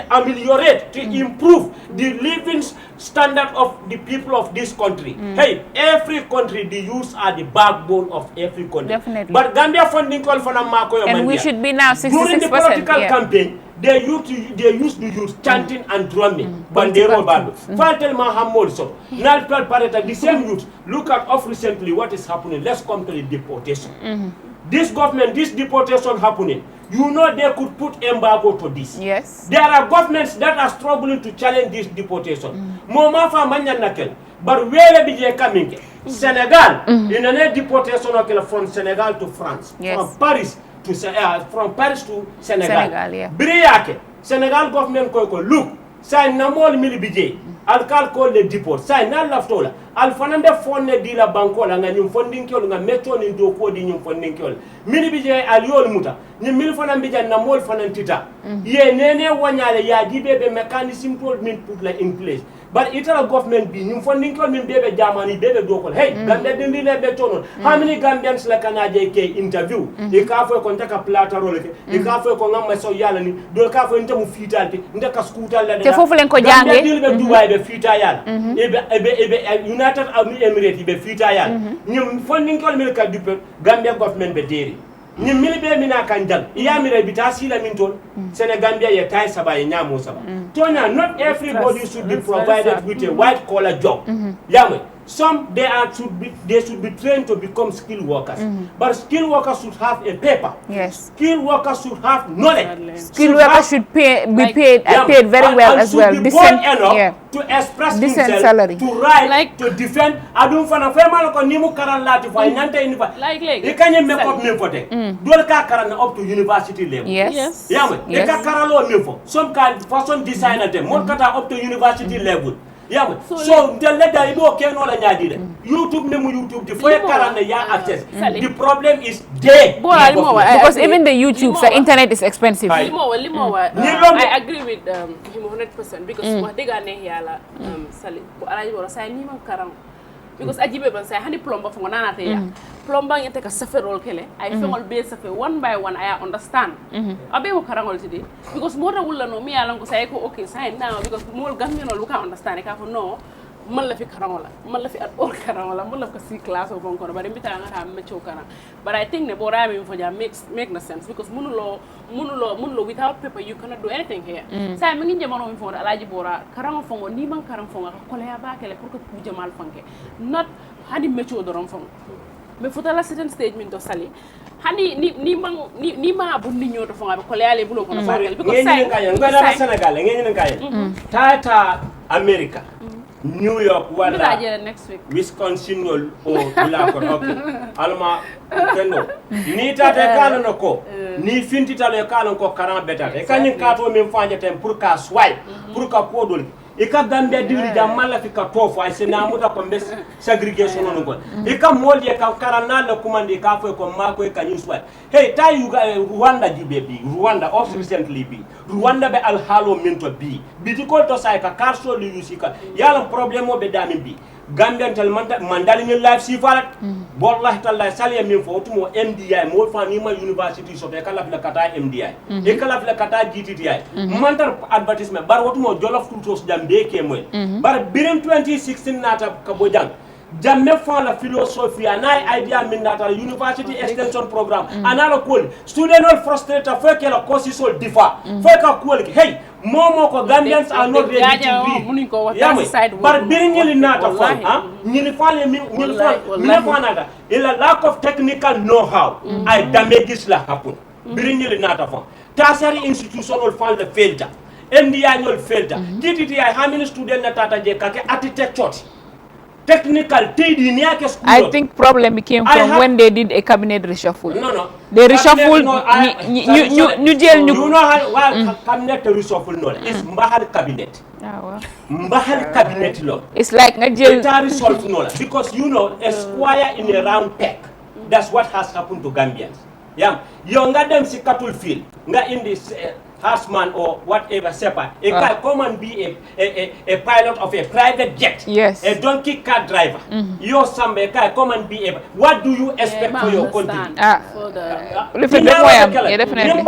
ameliorate, to improve the living standard of the people of this country. Hey, every country, the youth are the backbone of every country. Definitely. But Gambia funding call for Namako and we should be now 66%. During the political campaign, they used to use chanting and drumming. Bandero Bado. Fatima Hamol so. Nalpal Pareta, the same youth. Look at off recently what is happening. Let's come to the deportation. This government, this deportation happening. You know they could put embargo to this. Yes. There are governments that are struggling to challenge this deportation. Moma fa nakel. But where be coming? Senegal, in a deportation from Senegal to France. Yes. From Paris to Senegal. Senegal, yeah. Briake, Senegal government look, say namol milibije. Alkal call the deport. Say na laftola. Al fanande fonne di la bankola nga nyum funding kyol nga metro ni do ko di nyum funding kyol. Milibije al yol muta. Ni mil fanan bija na mol fanan tita. Ye nene wanyale ya dibebe mechanism told min put la in place. But itala government be nyum funding kyol min bebe Germany bebe do ko. Hey, Gambia dindi le betono. How many Gambians la kana JK interview? E ka fo ko ntaka plata role ke. E ka fo ko ngam so yalla ni do ka fo ntamu fitalti ndaka scooter la te fofu len ko jange Dubai be fita yalla. Ebe United Arab Emirates be fita yalla. Nyum funding kyol mil ka dupe Gambia government be deri. Ni milibe mina kanjal iya mire bitasi la minton Senegambia ye tay saba ye nyamo saba tonya not everybody should be provided with a white collar job yamwe some they should be trained to become skilled workers but skilled workers should have a paper. Yes, skilled workers should have knowledge. Skilled workers should be paid very well as well. Decent enough to express himself, salary, to write, to defend. Adum fana fema ko nimu karan lati fa nyanta unifa e kanye make up me for dol ka karan up to university level. Yes. Yamwe e ka karalo me for some kind fashion designer them mon kata up to university level. Yeah, so the letter you okay no la nyadi YouTube nemu YouTube the for karana ya access. The problem is there because even the YouTube the internet is expensive. I agree with him 100% because what they got here sali alaji wala say ni man karam because ajibe ban say hani plumber fo nana te ya plumber ngete ka saferol kele ay fengol be safe one by one I understand abe ko karangol today because more wulla no mi yalan ko say ko okay say now because more gamino lu ka understand ka fo no man la fi karangola man la fi at all karangola man la ko si class o bonko bari mbita nga ta me chokana but I think ne bora mi fo ja make no sense because munulo without paper you cannot do anything here say mi ngi jamono mi fo alaji bora karango fongo ni man karam fongo ko le ya bakele pour que ku jamal fonke not hani mecho dorom fongo me fota la certain stage min to sali hani ni ma bu ni nyoto fonga ko le ale bulo ko bakele because say ngala Senegal ngeni ngaya tata America New York wala next week Wisconsin o bila ko okay alma kendo ni tata kala no ko ni finti tale kala ko karan betate kanyin kato min fanje tem pour ka swai pour ka kodol e ka Gambia diri jam mala fi ka tofo ay sena muta ko mbes segregation non ko e ka molje ka karana la commande ka fo ko ma ko e kanyin swai hey ta Rwanda jibe bi Rwanda of recently bi Rwanda be al halo minto bi di ko to say ka karso li yusika yalla problème o be dami bi Gambian tal mandali ni life si falat wallahi taala saliya min fo tumo MDI mo fani ma university so be kala kata MDI e kala kata GTTI mantar advertisement bar wotumo jolof tutos jambe ke moy bar birim 2016 nata ka bojang jamme fa la philosophie anay idea min nata university extension program anala kol student all frustrated fo ke la constitution difa fo ka kol hey momo ko Gambians are not ready to read but biringili nata fa ñini fale mi fa nata ila lack of technical know-how ay damages la happen biringili nata fa tertiary institutional fund the failed MDI ñol failed GTTI how many student na tata je kake architecture technical TD ni yake school I think problem became from when they did a cabinet reshuffle. No. They reshuffle ñu jël ñu you know how cabinet reshuffle no is mbahal cabinet. Mbahal cabinet lo. It's like nga jël reshuffle no because you know a square in a round peg. That's what has happened to Gambians. Yeah. Yo nga dem si cattle field nga in this Hasman or whatever separate. It can come and be a pilot of a private jet. Yes. A donkey car driver. You're somebody can come and be a. What do you expect for your country? Definitely.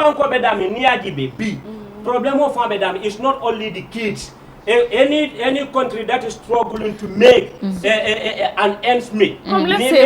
Problem of Madam is not only the kids. Any country that is struggling to make an ends meet. Let's say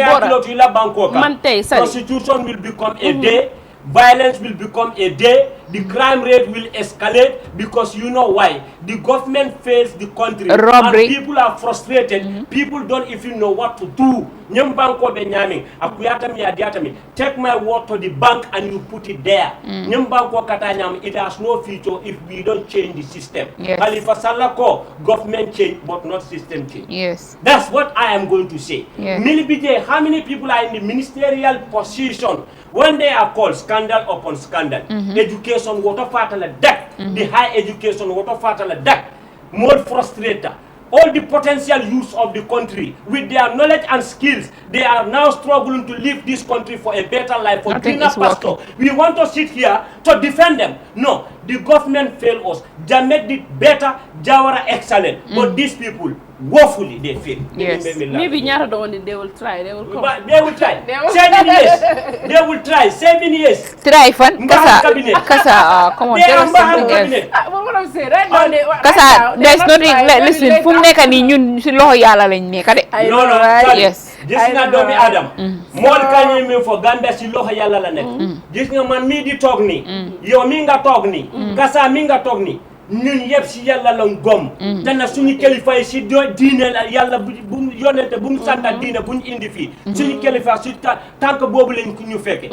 Prostitution will become a day. Violence will become a day. the crime rate will escalate because you know why? The government fails the country. Robbery. And people are frustrated. People don't even know what to do. Nyambanko benyaming, akuyatami adiatami. Take my word to the bank and you put it there. Nyambanko katanyam, it has no future if we don't change the system. Yes. Khalifa Salako, government change but not system change. Yes. That's what I am going to say. Yes. Milibide, how many people are in the ministerial position when they are called scandal upon scandal? Education, water fatala that. The high education, water fatala that. More frustrated. All the potential use of the country with their knowledge and skills, they are now struggling to leave this country for a better life, for greener pasture. We want to sit here to defend them. No, the government failed us. Jamed did better, Jawara excellent. But these people, woefully, they fail. Yes. Maybe Nyara don't want it, they will try. They will come. But they will try. 7 years. They will try. 7 years. Try fun. Kassa, come on, tell us something else. What I'm saying, right now, Kassa, there's nothing. Listen, fu nekk ni ñun ci loxo Yàlla lañ nekk de. No, sorry. Yes. Gis nga doomi Adam. Mool kañi mi fo Gambia ci loxo Yàlla la nekk. Gis nga man mii di toog nii. Yow mi nga toog nii. Kassa mi nga toog nii. ñun yëpp si Yàlla la gom. te na suñu kilifa yi si diine la Yàlla bu yonente bu mu santa diine bu ñu indi fii. suñu kilifa si tànk boobu lañ ko ñu fekke.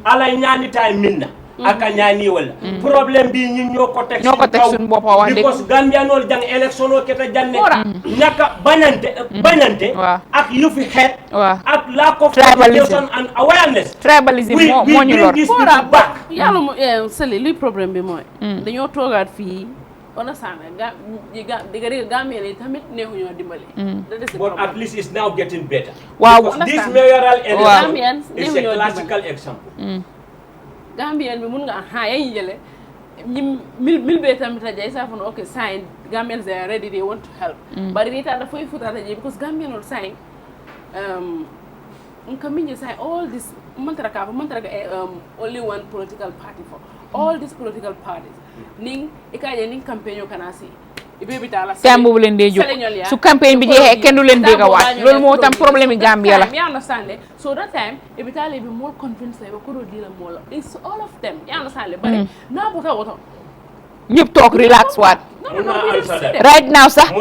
alay ñaani taay min na. aka ñaani wala problème bi ñun ñoo ko teg suñu bopp wax dëgg because Gambia nool jang élection o keta janne ñaka bañante ak yu fi xeet ak lack of communication and awareness tribalism moo ñu lor yàlla mo sali luy problème bi mooy dañoo toogaat fii on a sana diga Gambia ni tamit neexuñoo dimbali but at least it's now getting better wow this mayoral election is a classical example Gambian bi mun nga yayi jële ñi mil be tamit jay sa fon okay sign Gambians they are ready, they want to help but it da foy futa jay because Gambian will sign coming sign all this mantraka only one political party for all these political parties ning ikaje ning campaign kana si temps boobu leen dee jóg su campagne bi jeexee kenn du leen dégg a waat loolu moo tam problème yi Gambia la. You understand so that time ibitali be more convinced ba ko do dila mo la it's all of them you understand but na woto ñëpp toog relax waat right now sax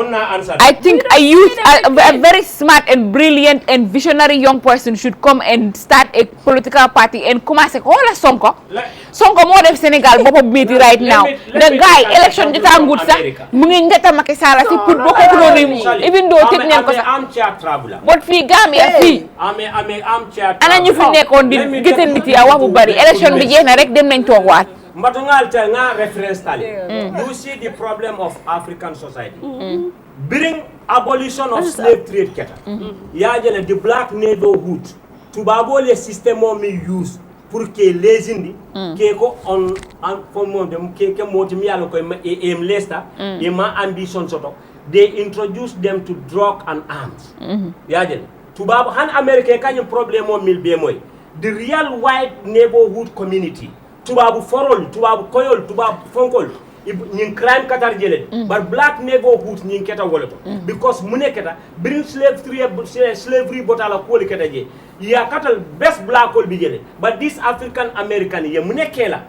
I think a youth a very smart and brilliant and visionary young person should come and start a political party and commencé ko wala Sonko moo def Sénégal boppam metti right now the guy election jotaa ngut sax mu ngi njata Macky Sall si pour bokk ko noonu even though tëj neen ko sax but fii Gambia fii ana ñu fi nekkoon di gëte nit ya wax bu bari election bi jeex na rek dem nañ toog waat Matungal nga reference tali. You see the problem of African society. Bring abolition of slave trade keta. Yajele the black neighborhood. Tubabo le system mi use pour que les indi ke ko on for dem ke motimi yalo ko em lesta e ma ambition soto. They introduce them to drug and arms. Yajele tubabo han America kany problem mil be moy. The real white neighborhood community tubabu forol tubabu koyol tubabu fonkol ñing crime katar jele but black neighborhood ñing keta woloto because mune keta bring slavery botala ko keta je ya katal best black hole bi jele but this African American ye mune kela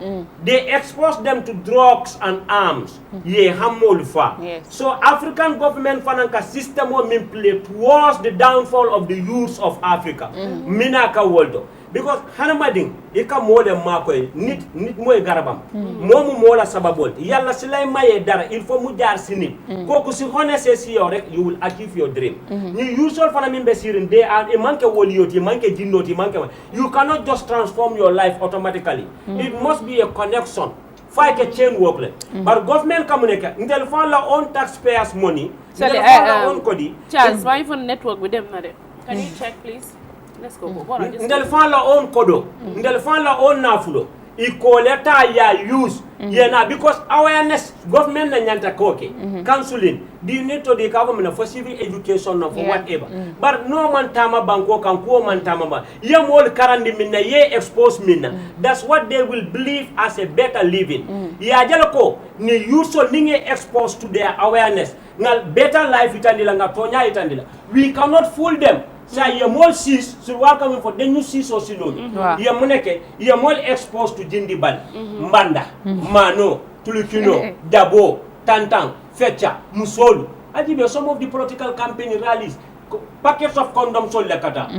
they expose them to drugs and arms ye hamol fa so African government fananka system o min play towards the downfall of the youth of Africa minaka woldo because hanamading ika mole makoy nit moy garabam momu mola sababol yalla silay maye dara il faut mu jaar si nit koku si honese si yow rek you will achieve your dream ni usual fana min be sirin they are e manke woliyoti manke jinnoti manke you cannot just transform your life automatically it must be a connection fight a chain work but government communicate ndel fa la on taxpayers money ndel fa la on kodi Charles why for network with them na de can you check please. Let's go. Ndel fan la on kodo. Ndel fan la on nafulo. Iko leta ya use. Yena because awareness government na nyanta koke. Counseling. You need to the government for civil education for whatever. But no man tama banko kan ko man tama ba. Ye mol karandi minna ye expose minna. That's what they will believe as a better living. Ya jalako ni usual ninge exposed to their awareness. Ngal better life itandila nga tonya itandila. We cannot fool them. sa ye mol sis sur waka mi fo dañu sis o silol ye mu nekk ye mol exposed to jindi bal mbanda mano tulukino dabo tantan fetcha musolu ajibe some of the political campaign rallies packets of condoms so lekata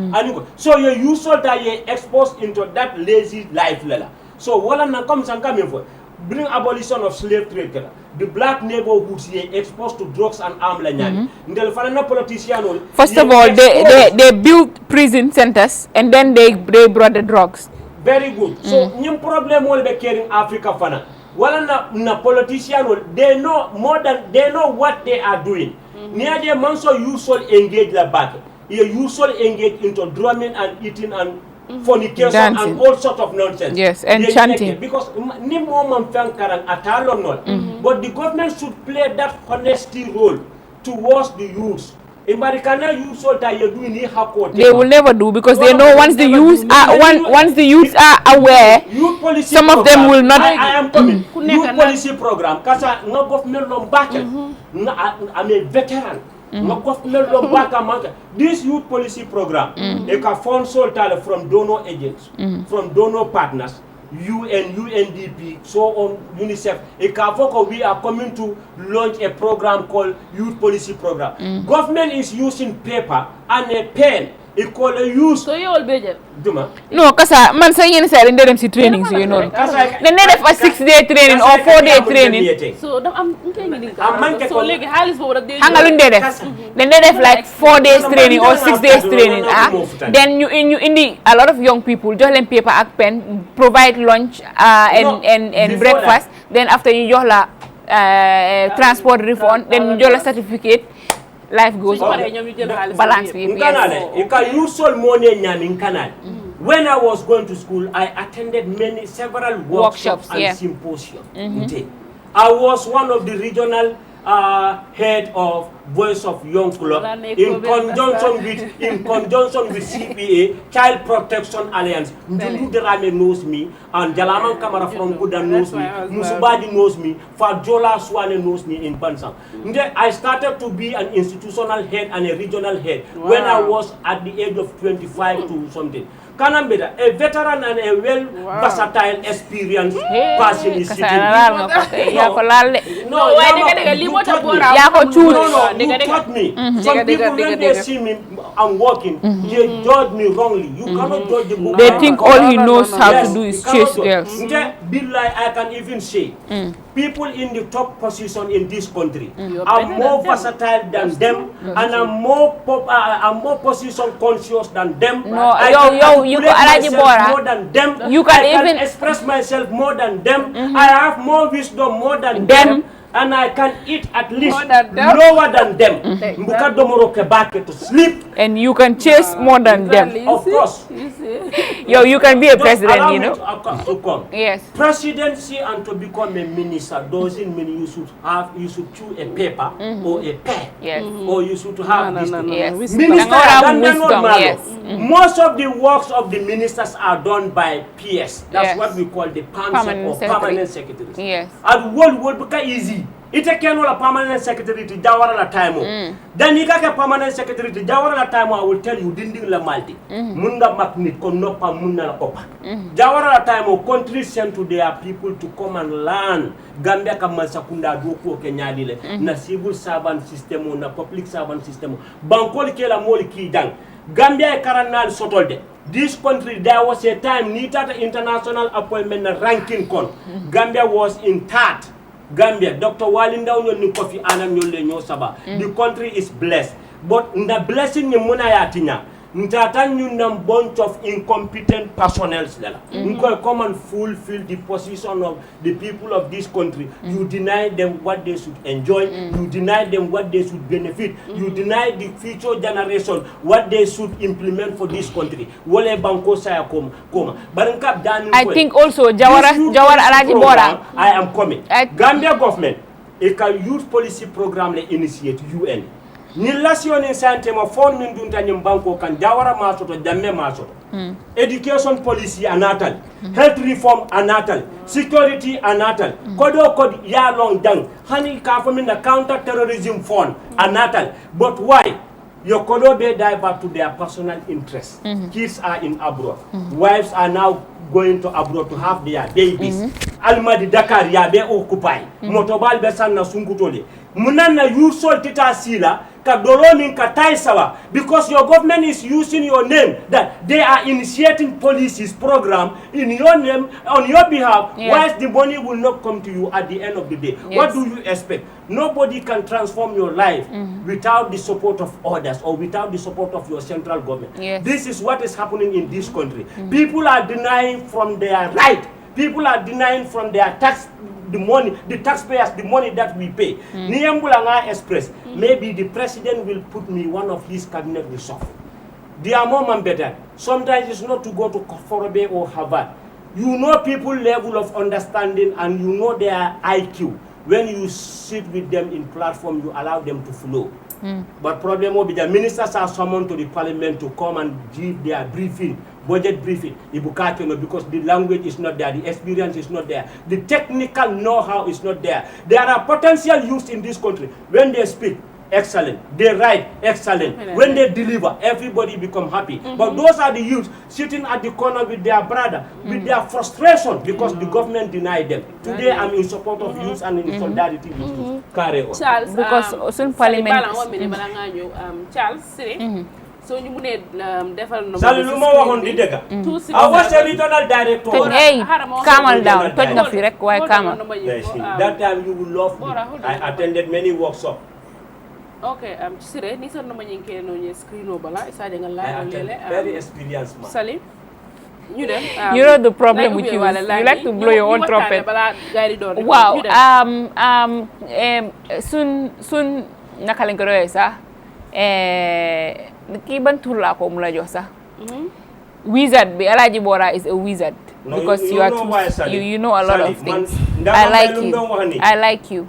so you usual that you exposed into that lazy life lela so wala na comme ça quand même bring abolition of slave trade kala the black neighborhoods ye exposed to drugs and arms la nyani ndel fana na politician first of all they built prison centers and then they brought the drugs very good so nyim problem wol be caring Africa fana wala na politician they know more than they know what they are doing near the man so usual engage la back you usual engage into drumming and eating and fornication dancing. And all sorts of nonsense. Yes, and chanting. Because ni mo man fan karang atalo non. But the government should play that honesty role towards the youth. In Marikana, youth so that you doing they will never do because they know once the youth are aware, some of them will not. I am coming. Youth policy program. Kasa no government no back. I'm a veteran. This youth policy program, they can fund solely from donor agents, from donor partners, UN, UNDP, so on, UNICEF. We are coming to launch a program called Youth Policy Program. Government is using paper and a pen. So you all budget? No, Kassa, man say you say them see training, so you know. Then they have a 6-day training or 4-day training. So I'm so like Halis for what they hang along there. Then they have like 4 days training or 6 days training. Then you in the a lot of young people just learn paper and pen, provide lunch and breakfast. Then after you just transport refund, then you just certificate. Life goes balance. You can use all money in Canada. When I was going to school, I attended several workshops and symposiums. I was one of the regional head of Voice of Young Club in conjunction with CPA, Child Protection Alliance. Ndundu Derame knows me, and Jalaman Kamara from Kuda knows me, Musubadi knows me, Fajola Swane knows me in Bansang. I started to be an institutional head and a regional head when I was at the age of 25 to something. Kanambeda, a veteran and a versatile experienced person is sitting. You taught me. Some people when they see me, I'm walking, they judge me wrongly. You cannot judge the book. They think all he knows how to do is chase girls. I can even say, people in the top position in this country are more versatile than them, and I'm more position conscious than them. No, you more than them. You can even express myself more than them. I have more wisdom more than them. And I can eat at least lower than them. To sleep. And you can chase more than them. Of course. You can be a president, you know. Yes. Presidency and to become a minister doesn't mean you should chew a paper or a pen. Yes. Or you should have this. Yes. Minister, most of the works of the ministers are done by PS. That's what we call the permanent secretaries. Yes. And world become easy. Ite keno la permanent secretary to Jawara la time. Then you got a permanent secretary to Jawara la time. I will tell you dinding la malti. Munda maknit konopa munda la kopa. Jawara la time countries sent to their people to come and learn. Gambia kama sakunda doko kenyadile. Na civil servant system na public servant system. Bankoli ke la moli ki dang. Gambia e karanal sotolde. This country, there was a time needed international appointment ranking con. Gambia was in third. Gambia, Dr. Walinda Unyon Kofi Anam Yole Saba. The country is blessed. But the blessing ni muna yatinya. Ntatan yun bunch of incompetent personnel. You come and fulfill the position of the people of this country. You deny them what they should enjoy. You deny them what they should benefit. You deny the future generation what they should implement for this country. Wole banko saya koma. I think also Jawara Alaji Bora. I am coming. Gambia government, a youth policy program le initiate UN. Nilation in santé ma fon min dunta nyim banko kan Jawara masoto jamme masoto. Education policy anatal, health reform anatal, security anatal, code ya long dang, honey ka for min counter terrorism fund anatal. But why? Your color be divert to their personal interests. Kids are in abroad. Wives are now going to abroad to have their babies. Almadi Dakar ya be occupy. Motobal be sanna sunkutole. Munana usol tita sila ka dolomin ka taisawa because your government is using your name that they are initiating policies program in your name on your behalf. Whilst the money will not come to you at the end of the day. What do you expect? Nobody can transform your life without the support of others or without the support of your central government. This is what is happening in this country. People are denying from their right. People are denying from their tax the money, the taxpayers, the money that we pay. Niambulanga Express, maybe the president will put me one of his cabinet resolve. They are more man better. Sometimes it's not to go to Forobe or Harvard. You know people level of understanding and you know their IQ. When you sit with them in platform, you allow them to flow. But problem will be the ministers are summoned to the parliament to come and give their briefing, budget briefing, because the language is not there, the experience is not there, the technical know-how is not there. There are potential youths in this country. When they speak, excellent. They write, excellent. When they deliver, everybody become happy. But those are the youths sitting at the corner with their brother, with their frustration because the government denied them. Today, I'm in support of youths and in solidarity with youths. Carry on. Charles, because soon parliament. Charles, so you mune defal no. Saluma waxon di dega. I was a regional director. Hey, calm down. Touch nga fi rek way calm. That time you will love me. I attended many workshops. Okay, Sire, ni sa naman yung kaya no screen o bala, isa nga live lele. Very experienced man. Salim, you then. You know the problem with you like to blow your own trumpet. Wow. Soon nakalengkero sa. Kiban tula ko mula josa. Wizard, Alaji Bora is a wizard because you know a lot of things. I like you. I like you.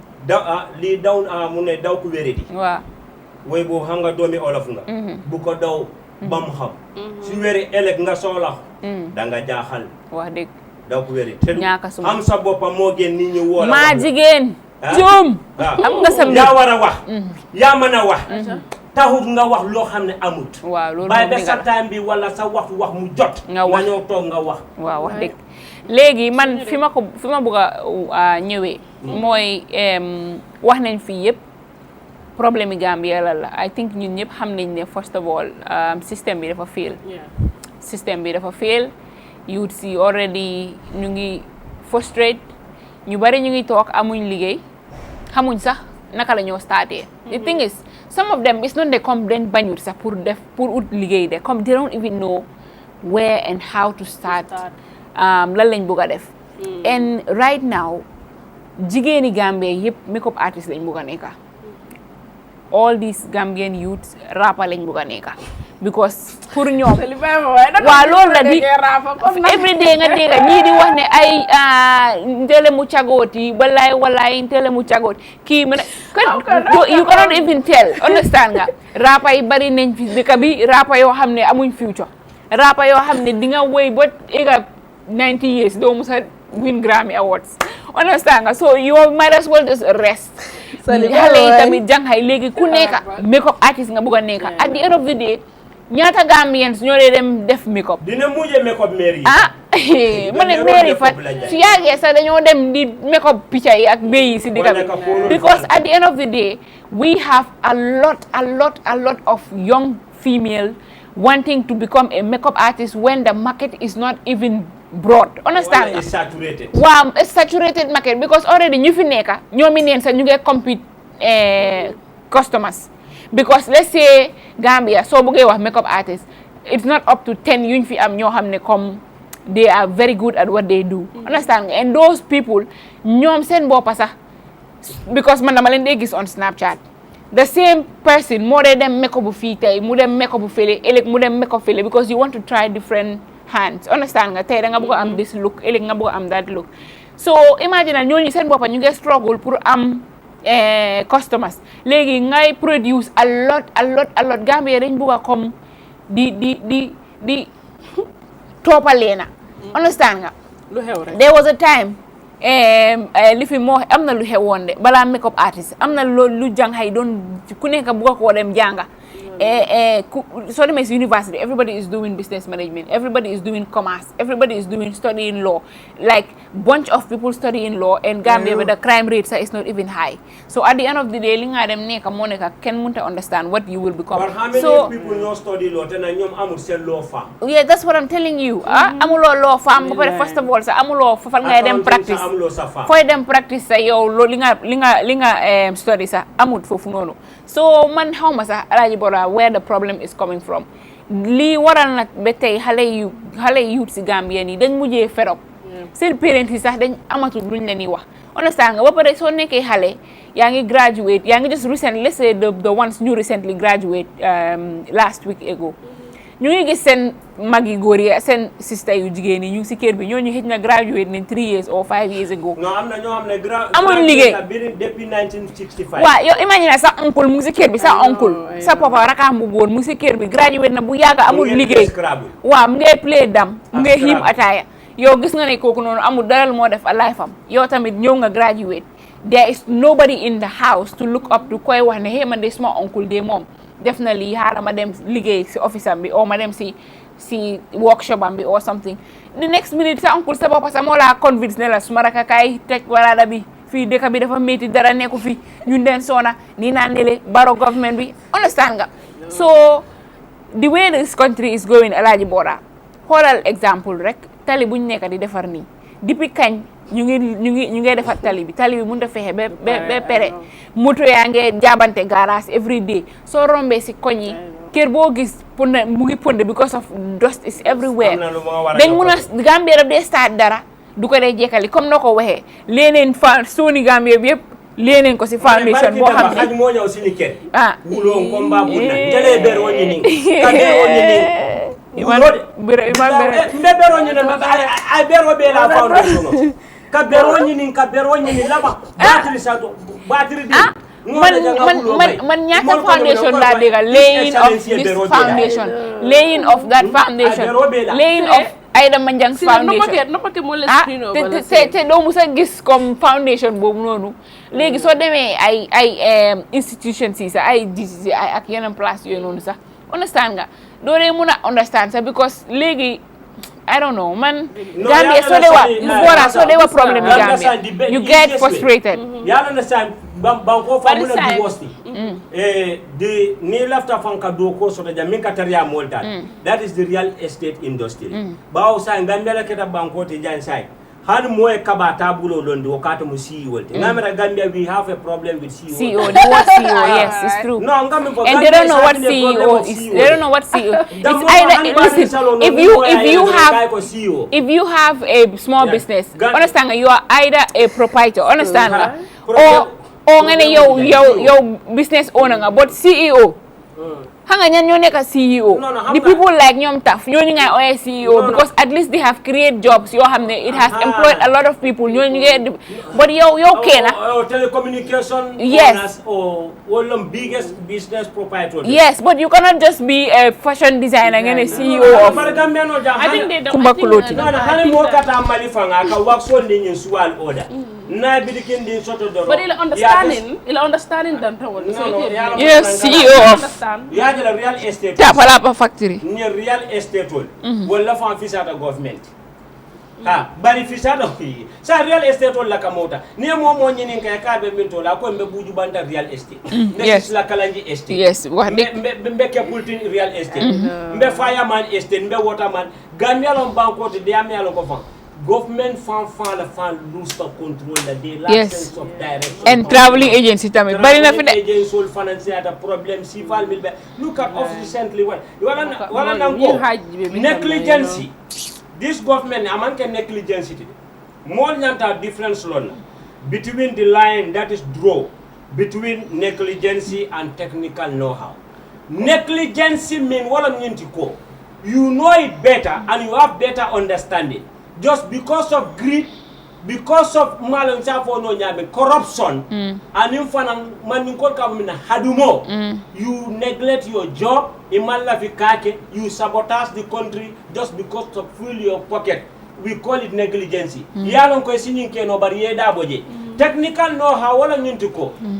Li down mune daw ku wéredi wa way bo xam nga doomi olof nga bu ko daw bam xam su wéré elek nga soxla da nga jaaxal wax deug daw ku wéredi ñaaka suma am sa bopam mo gen nit ñi wala ma jigen jum am nga sam ya wara wax ya mëna wax taxut nga wax lo xamne amut waaw loolu bay be sa time bi wala sa waxtu wax mu jot nga ñoo tok nga wax waaw wax deug léegi man fi ma bëgg a ñëwee mooy wax nañ fii yëpp problème yi Gambia la I think ñun ñëpp xam nañ ne first of all système bi dafa fail système bi dafa fail youth si already ñu ngi frustrate ñu bari ñu ngi toog amuñ liggéey xamuñ sax naka la ñoo starté the thing is some of them it's not they come den bañut sax pour ut liggéey de comme they don't even know where and how to start lan lañ bëgg a def and right now jigéeni Gambia yëpp makeup artist lañ bëgg a nekka all these Gambian youths rapper lañ bëgg a nekka because pour ñoom waaw loolu la di every day nga dégga ñii di wax ne ay ntele mu cagooti walaay ntele mu cagooti kii mu ne you cannot even tell understand nga rapper yi bari nañ fi dëkk bi rapper yoo xam ne amuñ future rapper yoo xam ne di nga woy ba ega 90 years doo musa win Grammy Awards understand nga so you might as well just rest xale yi tamit jàngay léegi ku nekka makeup artist nga bëgg a nekka at the end of the day ñaata Gambians ñoo dee dem def makeup dina mujjee makeup mairie ma ne mairie fa su yàggee sax dañoo dem di makeup picture yi ak béy yi si dëkk bi because at the end of the day we have a lot of young female wanting to become a makeup artist when the market is not even broad understand it's saturated waaw it's saturated market because already ñu fi nekka ñoomi neen sax ñu ngi compete customers because let's say Gambia soo bëggee wax makeup artist it's not up to 10 yuñ fi am ñoo xam ne comme they are very good at what they do understand nga and those people ñoom seen boppa sax because man dama leen dee gis on Snapchat the same person moo dee dem makeup bu fii tey mu dem makeup bu fële ëllëg mu dem makeup fële because you want to try different hands understand nga tey da nga bëgg am this look ëllëg nga bëgg am that look so imagine ñooñu seen boppa ñu ngi struggle pour am customers léegi ngay produce a lot Gambia dañ bëgg a comme di toppaleena understand nga lu xew rek there was a time li fi moo am na lu xewoon de balaa makeup artist am na lu jàng xay doon ku nekk bëgg koo dem jànga so the university, everybody is doing business management, everybody is doing commerce, everybody is doing studying law. Like bunch of people studying law, and Gambia where the crime rate is not even high. So at the end of the day, linga dem neka moneka can munta understand what you will become. But how many people know study law? Then I am sell law firm. Yeah, that's what I'm telling you. Amulo law firm, but first of all, sa amulo for them practice. For them practice sa yo linga study sa amut for funono. So man how masa Alaji Bora where the problem is coming from. Li waral nak betay hale youth si Gambia ni dañ mujjé ferop. Seen parents yi sax dañ amatu luñ leen di wax. Understand nga ba pare so nekké xalé yaangi graduate yaangi just recently, let's say the ones new recently graduate last week ago. Ñu ngi gis seen magi góor yi seen sister yu jigéen yi ñu ngi si kër bi ñooñu xëj na graduate nañ 3 years or 5 years ago. Non am na ñoo xam ne amul liggéey depuis 1965. waaw yow imagine sa oncle mu ngi si kër bi sa oncle sa papa rakaam bu góor mu ngi si kër bi graduate na bu yàgga amul liggéey waaw mu ngay play dam mu ngay xiim ataaya yow gis nga ne kooku noonu amul dara moo def a life am yow tamit ñëw nga graduate there is nobody in the house to look up to koy wax ne hey man de suma oncle de moom def na lii xaaral ma dem liggéey si office am bi or ma dem si workshop am bi or something the next minute sa oncle sa bopp sa moo la convince ne la suma raka kaay teg waraada bi fii dëkk bi dafa métti dara nekku fi ñun den soona nii naan nele baro government bi understand nga so the way this country is going Alaaji Bora xoolal exemple rek tali buñ nekk di defar nii depuis kañ ñu ngi defar tali bi mënut a fexe ba pere moto yaa ngi jaabante garage every day soo rombee si koñ yi kër boo gis ponde mu ngi ponde because of dust is everywhere dañ mun a Gambia daf dee start dara du ko dee jekkali comme noo ko waxee léeneen Sony Gambia bi yëpp léeneen ko si foundation boo xam ne moo ñëw si ni kër wuloon combat bu na jëlee ber woñi ni kande woñi ni mbebero ñu ne ay bero be la foundation ka bero ñi ni laba batiri sa do batiri di man ñaata foundation laa dégg laying of this foundation laying of that foundation laying of Aida Manjang's foundation te doo musa gis comme foundation boobu noonu léegi soo demee ay institutions yi sax ay DCC ay ak yeneen place yooyu noonu sax understand nga doo dee mun a understand sax because léegi I don't know man Gambia so they were problem in Gambia you get frustrated you understand banko fa mun a divorce the ni lafta fanka do ko so da min kataria molta that is the real estate industry bawo sa Gambia la keta banko te jan sai han moy kabata bulo londi wakati mu CEO ngamera Gambia we have a problem with CEO the word CEO yes it's true no ngam and they don't know what CEO is they don't know what CEO it's either listen if you have a small business understand you are either a proprietor understand or ngene yow business owner nga but CEO hanga ñan ñoo nekk CEO the people like ñoom taf ñooñu ngay ooyee CEO because at least they have created jobs yoo xam ne it has employed a lot of people ñooñu ngay but yow keena telecommunication yes or one of the biggest business proprietors yes but you cannot just be a fashion designer ngene CEO of I think they don't Kumba Kuloti hali mo kata mali fanga ka wax so ni ñu suwal order na bi dikin di soto do but il understanding dan tawon yes CEO of ya de real estate Tapalapa factory ni real estate wala fa fisata government bari fisata fi sa real estate la kamota ni mo nyini kay ka be minto la ko mbe buju banda real estate yes la kalanji estate yes wax mbe ke pultin real estate mbe fireman estate mbe waterman Gambia lon banko de am yalo ko fa government fan lose the control the license of direction and traveling agency tamit bari na fi agency sol financier ada problem si fal mil be look at of recently wala nango negligence this government aman ke negligence more nyanta difference lon between the line that is draw between negligence and technical know-how negligence mean wala nyinti ko you know it better and you have better understanding just because of greed, because of corruption, and in you neglect your job, you sabotage the country just because of fill your pocket. We call it negligence. Technical know-how,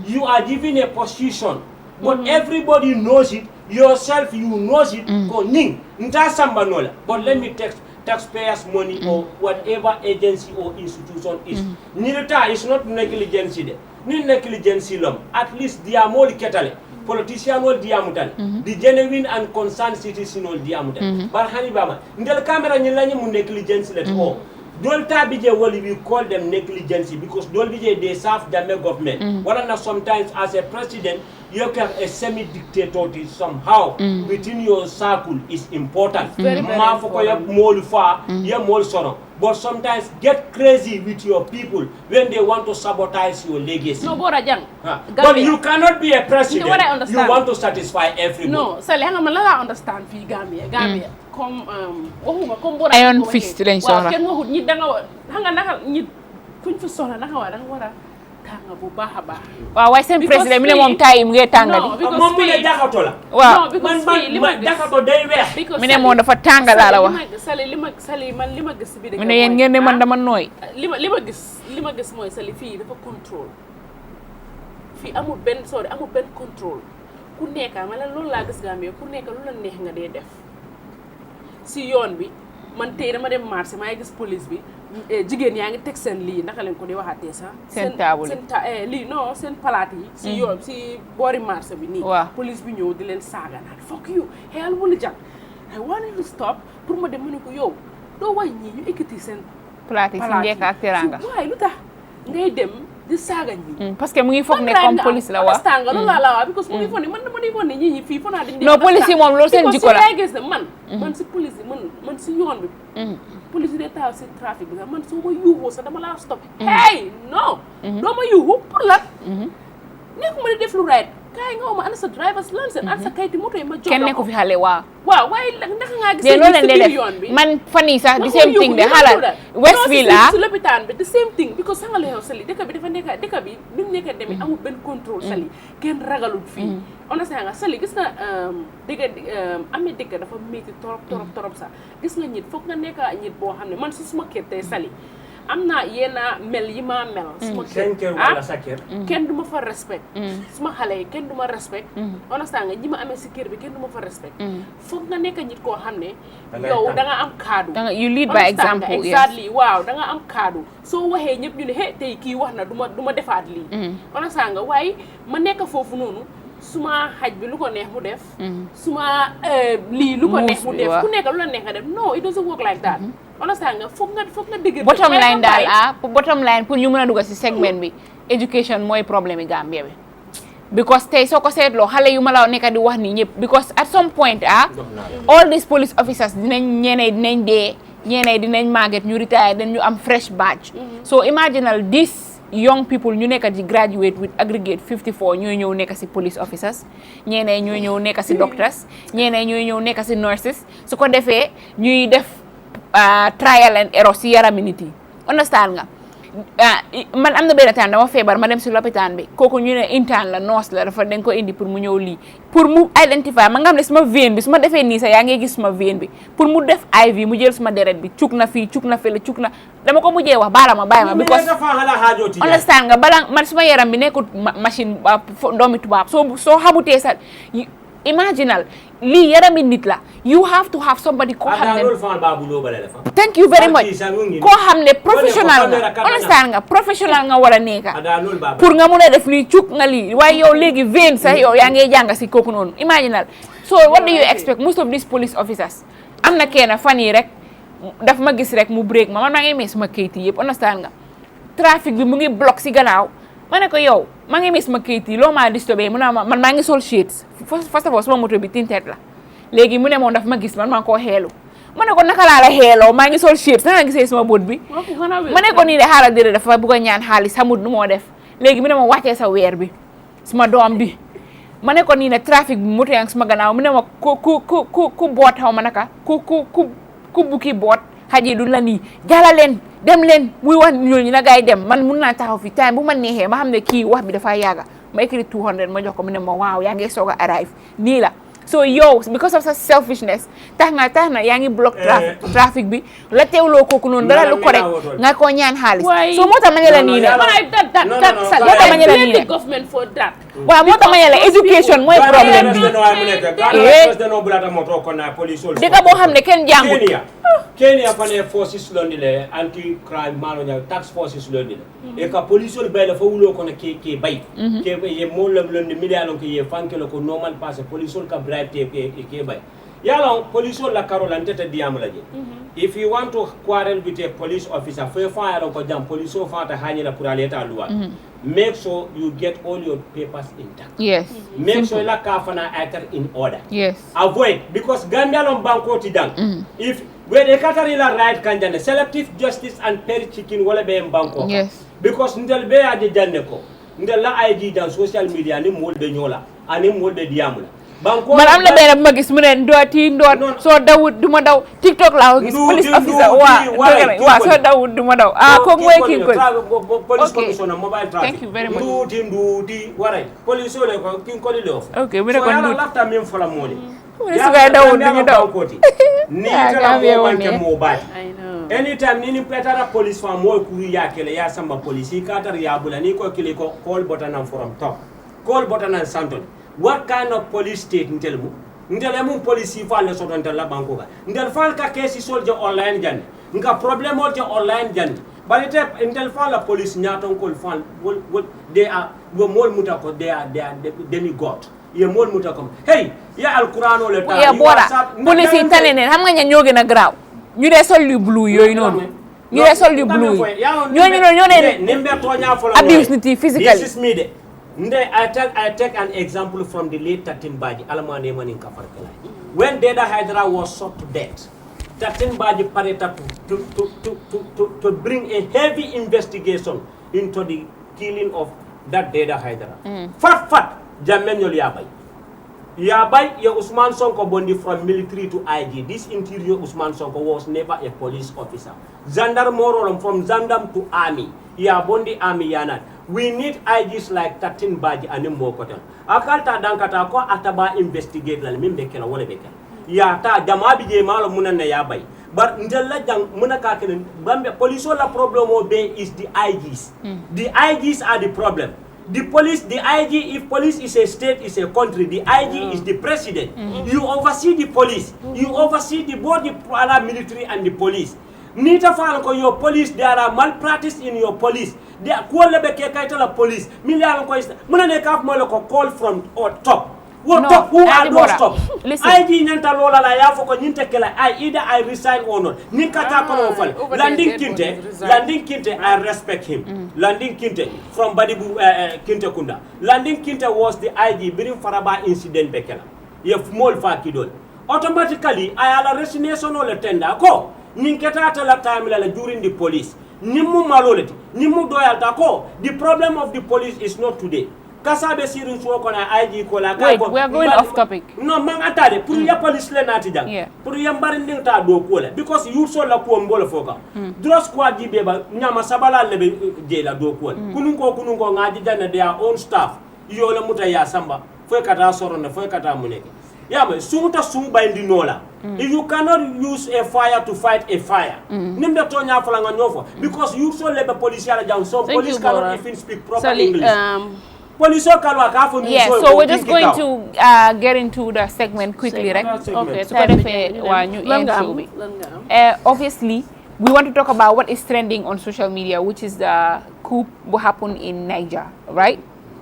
you are given a position, but everybody knows it. yourself you knows it ko ning nta samba nola but let me take taxpayers money or whatever agency or institution is nilita is not negligence de ni negligence lom at least dia moli ketale politician ol diamutal the genuine and concerned citizen ol diamutal bar hani bama ndel camera ni lañu mu negligence let ko dol tabije woli we call them negligence because dol bije they serve the government wala na sometimes as a president you can a semi dictatorship somehow within your circle is important ma foko ya mol fa ya mol sono but sometimes get crazy with your people when they want to sabotage your legacy no bora jang but you cannot be a president you want to satisfy everyone no sale hanga man la understand fi Gambia comme waxuma comme bora ayon fixed lañ soxla ken waxut ñi da nga hanga naka ñi kuñ fa soxla naka wa da nga wara tanga bu baaxa baax waaw way sen president mi ne mom tay mu ngi tangal mom mi ne jaxato la waaw man jaxato day weex mi ne mo dafa tanga la wax sale lima gis bi mi ne yeen ngeen ne man dama noy lima gis moy sale fi dafa control fi amul ben control ku nekk ma la loolu la gis Gambia ku nekk lu la neex nga dee def si yoon bi man tey dama dem marché maa ngi gis police bi jigéen yaa ngi teg seen lii naka leen ko di waxatee sax seen table lii non seen palaat yi si yoon si boori marché bi nii police bi ñëw di leen saaga naan fuck you xeyal wala jàng I want you to stop pour ma dem ma ne ko yow doo wañ ñii ñu ekkati seen palaat yi si njëkk ak teranga waaye lu tax ngay dem di saaga ñi parce que mu ngi foog ne comme police la wax tanga loolu la wax because mu ngi foog ne man dama di foog ne ñi fii fona dañ non police yi moom loolu seen jikko la gis ne man si police man si yoon bi police de taw si trafic bi man soo ma yuuxoo sax dama la stop hey non doo ma yuuxu pour lan nekkuma di def lu right kay nga ma ana sa driver's license ana sa kayti moto yi ma jox kenn nekku fi xale waaw waaye naka nga gis loolu leen def yoon bi man fan yi sax the same thing de xalal Westville si lopitaan bi the same thing because sangale yow sali dëkk bi dafa nekk dëkk bi ni mu nekk demee amul benn contrôle sali kenn ragalul fii on a nga sali gis nga amee dëkk dafa métti torop sax gis nga ñit foog nga nekk ñit boo xam ne man si suma kër tey sali am naa yenn mel yi ma mel suma kër wala sa kër kenn du ma fa respect suma xale yi kenn du ma respect understand nga ñi ma amee si kër bi kenn du ma fa respect foog nga nekk nit koo xam ne yow da nga am kaddu you lead by example exactly waaw da nga am kaddu soo waxee ñëpp ñu ne hey tey kii wax na du ma defaat lii understand nga waaye ma nekk foofu noonu suma xaj bi lu ko neex mu def suma lii lu ko neex mu def ku nekk lu la neex nga def no it doesn't work like that understand nga foog nga dëgg bottom line daal bottom line pour ñu mën a dugg ci segment bi education mooy problème yi Gambia bi because tey soo ko seetloo xale yu ma la nekk di wax nii ñëpp because at some point all these police officers ñeneen dinañ dee ñeneen dinañ màgget ñu retire dañ ñu am fresh batch so imaginal this young people ñu nekk di graduate with aggregate 54 ñooy ñëw nekk ci police officers ñeneen ñooy ñëw nekk ci doctors ñeneen ñooy ñëw nekk ci nurses su ko defee ñuy def trial and error ci yarami nit yi understand nga man am na benn temps dama feebar ma dem ci lopitaan bi kooku ñu ne interne la nurse la dafa dañ ko indi pour mu ñëw lii pour mu identifier ma nga xam ne suma veine bi su ma defee nii sax yaa ngi gis suma veine bi pour mu def IV mu jël suma deret bi cuk na fii cuk na fële cuk na dama ko mujjee wax baala ma bàyyi ma because understand nga bala man suma yaram bi nekkul machine doomi tubaab soo xamutee sax imaginal lii yarami nit la you have to have somebody koo xam ne thank you very much koo xam ne professional nga understand nga professional nga war a nekka pour nga mun a def lii cuk nga lii waaye yow léegi veine sax yow yaa ngi jàng si kooku noonu imaginal so what do you expect most of these police officers am na kenn fan yi rek daf ma gis rek mu break ma man maa ngi mee suma kayit yi yëpp understand nga trafic bi mu ngi block si gannaaw ma ne ko yow maa ngi mis ma kayit yi loo maa disturbé mu ne man maa ngi sol shades first of all suma moto bi tinted la léegi mu ne moom daf ma gis man maa koo xeelu ma ne ko naka laa la xeeloo maa ngi sol shades nanga gisee suma bot bi ma ne ko nii de xaaral déedéet dafa bëgg a ñaan xaalis xamut nu moo def léegi mu ne ma wàccee sa weer bi suma doom bi ma ne ko nii ne trafic bi moto yaa ngi suma gannaaw mu ne ma ku boot xaw ma naka ku bukki boot xaji du la nii jàlla leen dem leen muy wax ñooñu na gaay dem man mun naa taxaw fi time bu ma neexee ma xam ne kii wax bi dafa yàgga ma écrit 200 ma jox ko mu ne ma waaw yaa ngi soog a arrive nii la so yow because of sa selfishness tax na yaa ngi block traffic bi la teewloo kooku noonu dara lu correct nga ko ñaan xaalis so moo tax ma ne la nii ne government for that waaw moo tax ma ne la education mooy problème bi dëkk boo xam ne kenn jàngut Kenya fane forces londi le anti crime malo nya tax forces londi le e ka police ol bay la fa wulo ko na ke bay ke ye mo lam londi million ko ye fanke ko normal passe police ol ka bribe te ke bay yalo police ol la caroline tete diam la je if you want to quarrel with a police officer fa ko jam police o fa ta hani la pour aller ta loi make sure you get all your papers intact. Yes. Make sure la kafana actor in order. Yes. Avoid because Gambia long banko ti dang. If where the Katari la right kanjane selective justice and peri chicken wala be banko. Yes. Because ndel be adi janne ko. Ndel la IG dan social media ni molbe nyola ani molbe diamula. Banko man am na benn bu ma gis mu ne ndoot soo dawut du ma daw TikTok laa ko gis police officer waaw soo dawut du ma daw ko mooy kii ko police commissioner mobile traffic thank you very much nduuti waray police ole ko kin ko li of okay mi ne ko nduuti lafta min fola moni police ga dawut du ñu daw ni tala mo wanke mo baati anytime ni petara police fa moy kuru yakele ya samba police katar ya bula ni ko kili ko call button from top call button and santon. What kind of police state ntel mu ndele mu police fa le soto ntel la banko ga ndel fal ka case soldier online jan nga problem o online jan bari te ntel fa la police nyaton ko fan they are wo mol mutako they are demi god ye mol mutako hey ya alquran le ta ya bora police intane xam nga ñoo gëna graw ñu dé sol lu blue yoy non ñu dé sol lu blue ñoo ne nembe to nya fo abuse niti physically this is me de I take an example from the late Tatin Baji, Alamane Manin Kafarkala. When Deda Hydra was shot to death, Tatin Baji parted to bring a heavy investigation into the killing of that Deda Hydra. Fat, Jamenyol Yabai. Yabai, your Usman Sonko Bondi from military to IG. This interior Usman Sonko was never a police officer. Zandar Moron from Zandam to army. Bondi army Yanat. We need IGs like Tatin Baji and Mokotel. Akalta dankata ko ataba investigate la mimbe kela wala beka. Ya ta jamabi je malo munana ya bay. But ndella jang munaka ken Gambia police la problem obe is the IGs. The IGs are the problem. The police, the IG, if police is a state, is a country, the IG is the president. You oversee the police. You oversee both the military and the police. Nita fal ko your police, there are malpractice in your police. There are la police. Million ko muna ne kaf mo ko call from top. What top? Who are those top? IG nyanta lola la ya fo ko nyinte kala either I resign or not. Nikata ko no fal. Landing Kinte, I respect him. Landing Kinte from Badibu Kinte Kunda. Landing Kinte was the IG during Faraba incident bekela. Ye mol fa kidol. Automatically I had a resignation or tender ko. Ninketa la time la during the police. Nimu maloleti, nimu doyalta ko. The problem of the police is not today. Kassa be sirin so ko na IG ko la wait, we are going off topic. No man atade pour ya police le nati jang. Pour ya mbarinding ta do ko le because you so la ko mbolo foka. Dress squad di beba nyama sabala le be je la do ko. Kunun ko ngaji janna their own staff. Yo la muta ya samba. Foi kata sorona, foi kata muneke. Yeah, but sumuta sumba indi nola. If you cannot use a fire to fight a fire, nimbe tonya falanga nyofo because you so labor police ala jang so police cannot even speak proper English. Police kalwa ka fo yeah, so we're just going to get into the segment quickly, right? Okay, obviously we want to talk about what is trending on social media, which is the coup what happened in Niger, right?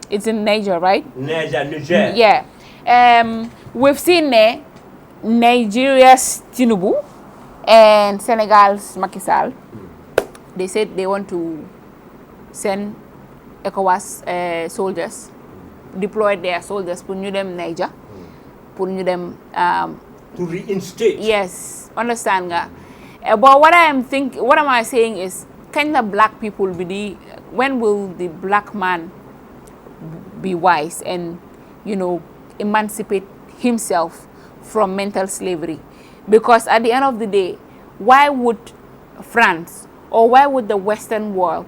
It's in Niger, right? Niger. Yeah. We've seen Nigeria's Tinubu and Senegal's Macky Sall. They said they want to send ECOWAS soldiers, deploy their soldiers for New Dem Niger, for New Dem to reinstate. Yes, understand nga. But what am I saying is, can the black people when will the black man be wise and emancipate himself from mental slavery? Because at the end of the day, why would France or why would the Western world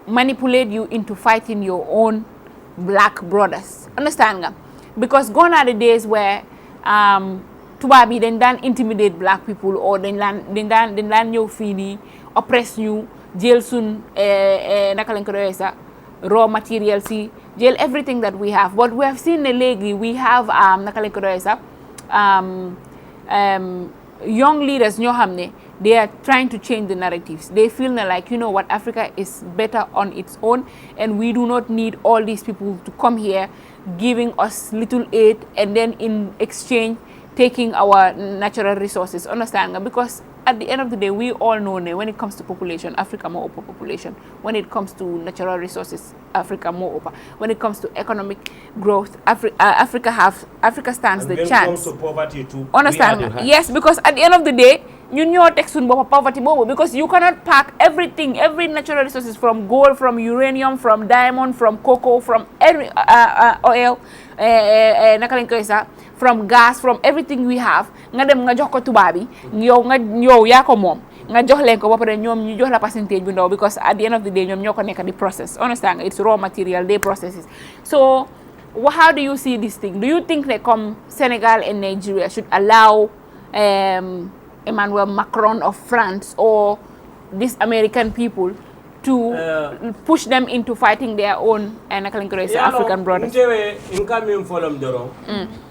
manipulate you into fighting your own black brothers? Understand nga? because gone are the days where tubaab yi dañ daan intimidate black people or dañ daan ñëw fii nii oppress ñu jël sun naka lañ ko doyee sax raw materials yi jël everything that we have, but we have seen lately we have naka lañ ko doyee sax young leaders ñoo xam ne they are trying to change the narratives. They feel like, you know what, Africa is better on its own and we do not need all these people to come here giving us little aid and then in exchange taking our natural resources. Understand? Because at the end of the day, we all know that when it comes to population, Africa more upper population. When it comes to natural resources, Africa more upper. When it comes to economic growth, Africa stands the chance. When it comes to poverty too, understand? Yes, because at the end of the day, you know textun poverty because you cannot pack everything, every natural resources from gold, from uranium, from diamond, from cocoa, from every oil, from gas, from everything we have. Nga dem nga jox ko tubabi, yow ya ko mom. Nga jox len ko ba pare ñom ñu jox la percentage bu ndaw because at the end of the day ñom ñoko nek di process. Understand? It's raw material, they processes. So how do you see this thing? Do you think that Senegal and Nigeria should allow Emmanuel Macron of France or these American people to push them into fighting their own African brothers?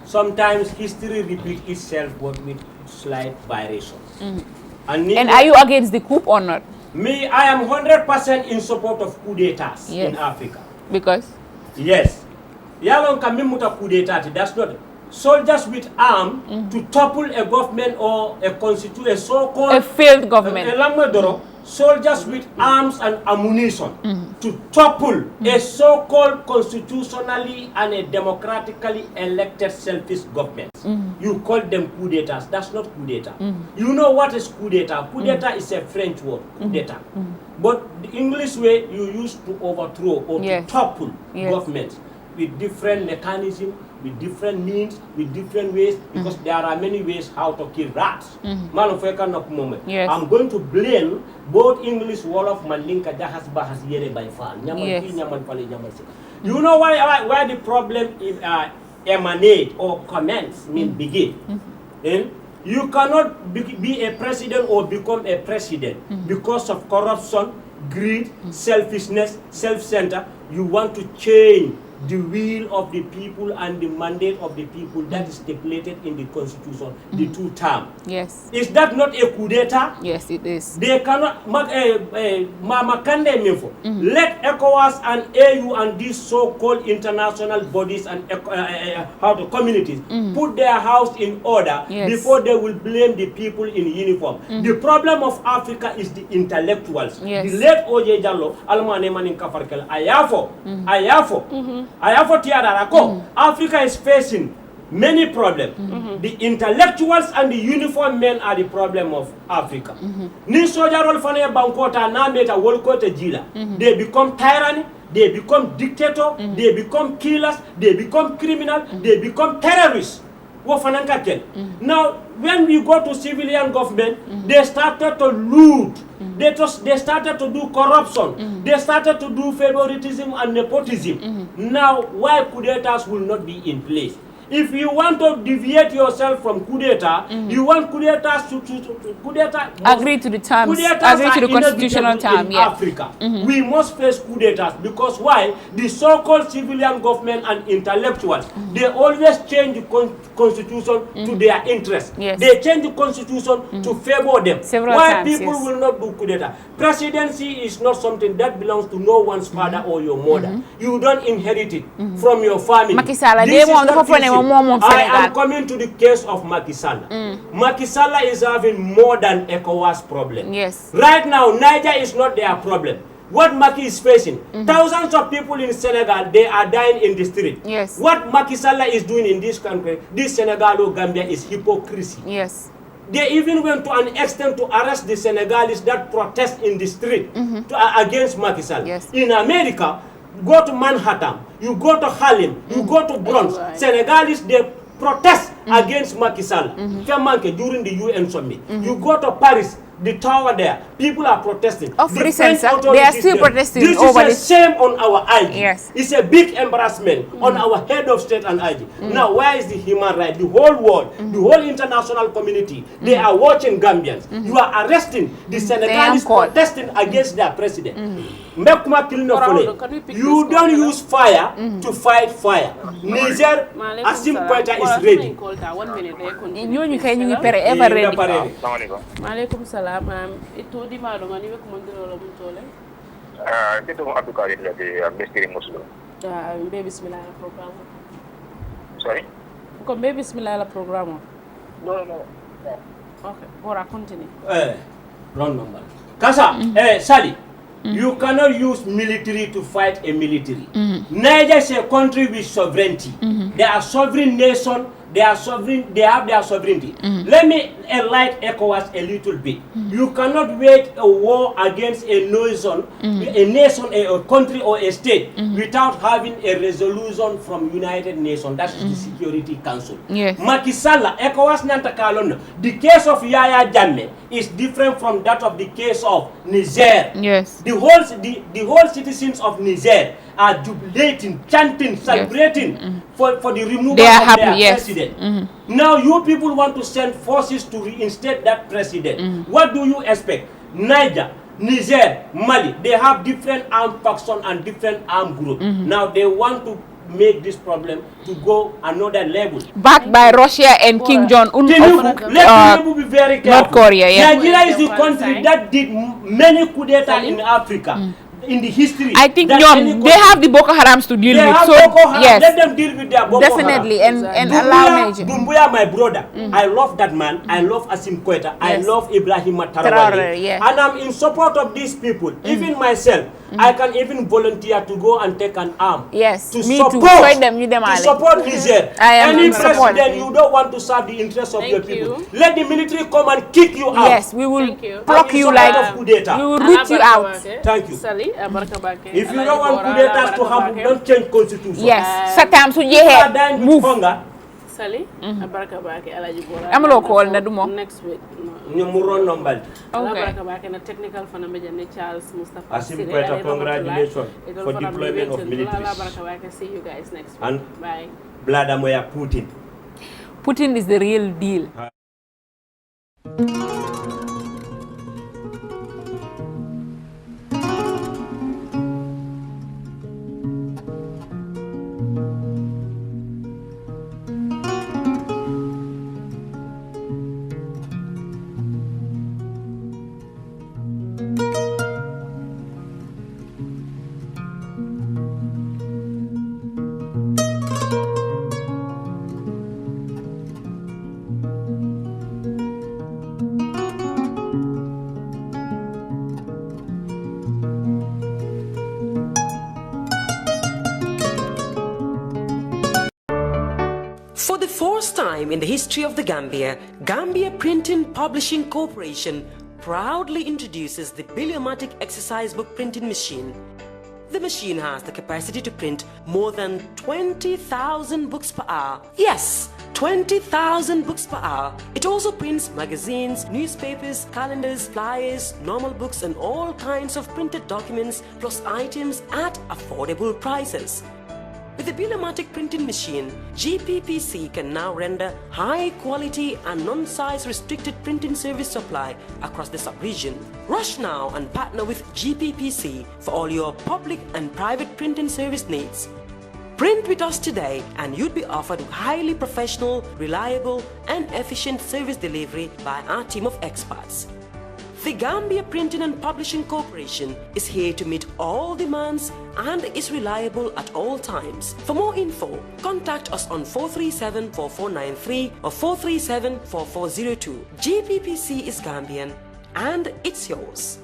Sometimes history repeats itself but with slight variations. And are you against the coup or not? Me, I am 100% in support of coup d'etats in Africa. Because? Yes. Yalon kamimuta coup d'etat, that's not soldiers with arms to topple a government or a so-called... A failed government. Soldiers with arms and ammunition to topple a so-called constitutionally and a democratically elected selfish government. You call them coup d'etats. That's not coup d'etat. You know what is coup d'etat? Coup d'etat is a French word, coup d'etat. But the English way you use to overthrow or to topple governments with different mechanisms, with different means, with different ways, because there are many ways how to kill rats. I'm going to blame both English Wolof, Mandinka, Jahas, Bahas, Yere by Fan. You know why the problem emanate or commence, begin? You cannot be a president or become a president because of corruption, greed, selfishness, self-centered. You want to change the will of the people and the mandate of the people that is stipulated in the constitution, the two terms. Yes. Is that not a coup d'etat? Yes, it is. They cannot, let ECOWAS and AU and these so-called international bodies and communities put their house in order before they will blame the people in uniform. The problem of Africa is the intellectuals. The late O.J. Jallo, Almane Manin Kafarkel, Ayafo. Africa is facing many problems. The intellectuals and the uniformed men are the problem of Africa. They become tyranny, they become dictator, they become killers, they become criminal, they become terrorists. Now, when we go to civilian government, they started to loot. They started to do corruption. They started to do favoritism and nepotism. Now, why coup d'etats will not be in place? If you want to deviate yourself from coup d'etat, you want coup d'etats to coup d'etat. Agree to the terms. Agree to the constitutional term. In Africa, we must face coup d'etats because why? The so-called civilian government and intellectuals, they always change the constitution to their interest. They change the constitution to favor them. Why people will not do coup d'etat? Presidency is not something that belongs to no one's father or your mother. You don't inherit it from your family. I am coming to the case of Macky Sall. Macky Sall is having more than ECOWAS problem. Right now, Niger is not their problem. What Macky is facing, thousands of people in Senegal, they are dying in the street. What Macky Sall is doing in this country, this Senegal or Gambia, is hypocrisy. They even went to an extent to arrest the Senegalese that protest in the street against Macky Sall. In America, go to Manhattan, you go to Harlem, you go to Bronx, Senegalese, they protest against Macky Sall during the UN summit. You go to Paris, the tower there, people are protesting. Of The recent, French sir, they are authorities still there. protesting This over is a shame on our IG. Yes. It's a big embarrassment on our head of state and IG. Now, where is the human right? The whole world, the whole international community, they are watching Gambians. You are arresting the Senegalese protesting against their president. You don't use fire to fight fire. Niger, Asim Koita is ready. ñooñu kay ñu ngi pere ever ready. Maaleykum salam. Itu di ma do ngani ko mon diro la mun tole. Kita mau Abdul Kadir dari Misteri Muslim. Be bismillah la program. Sorry? Ko be bismillah la program. No. Okay, Bora continue. Wrong number. Kassa, Sally, you cannot use military to fight a military. Niger is a country with sovereignty. They are sovereign nation. They are sovereign. They have their sovereignty. Let me enlighten ECOWAS a little bit. You cannot wage a war against a nation, a country or a state without having a resolution from United Nations. That's the Security Council. Yes. Macky Sall, ECOWAS nanta kalon. The case of Yaya Jammeh is different from that of the case of Niger. Yes. The whole citizens of Niger are jubilating, chanting, celebrating for the removal of their president. Now you people want to send forces to reinstate that president. What do you expect? Niger, Mali, they have different armed factions and different armed groups. Now they want to make this problem to go another level. Backed by Russia and King Jong-un Let me be very careful. North Korea, yeah. Nigeria is the country that did many coups d'etat in Africa. In the history, I think they have the Boko Harams to deal with. So yes, let them deal with their Boko definitely, Haram. and allow Niger. Dumbuya, my brother, I love that man. I love Asim Koita. I love Ibrahim Traoré. Yes. And I'm in support of these people. Even myself, I can even volunteer to go and take an arm. Yes, to me support, too. To support Niger. Any president, you don't want to serve the interests of your people. Let the military come and kick you out. Yes, we will pluck you like we will root you out. Thank you. Sali, If you don't want coup d'etat to happen, don't change constitution. Yes, sometimes you have move. Sali, Abaraka Bake, Alaji Bora. I'm local, Nadumo. Next week. Nyumuron number. Okay. Abaraka na technical fanameja ne Charles Mustafa. Asim Koita, congratulations for deployment of military. Abaraka Bake, see you guys next week. And bye. Vladimir Putin. Putin is the real deal. For the first time in the history of the Gambia, Gambia Printing Publishing Corporation proudly introduces the Billiomatic exercise book printing machine. The machine has the capacity to print more than 20,000 books per hour. Yes, 20,000 books per hour. It also prints magazines, newspapers, calendars, flyers, normal books and all kinds of printed documents plus items at affordable prices. With the Billiomatic printing machine, GPPC can now render high quality and non-size restricted printing service supply across the sub-region. Rush now and partner with GPPC for all your public and private printing service needs. Print with us today and you'd be offered highly professional, reliable and efficient service delivery by our team of experts. The Gambia Printing and Publishing Corporation is here to meet all demands and is reliable at all times. For more info, contact us on 437-4493 or 437-4402. GPPC is Gambian and it's yours.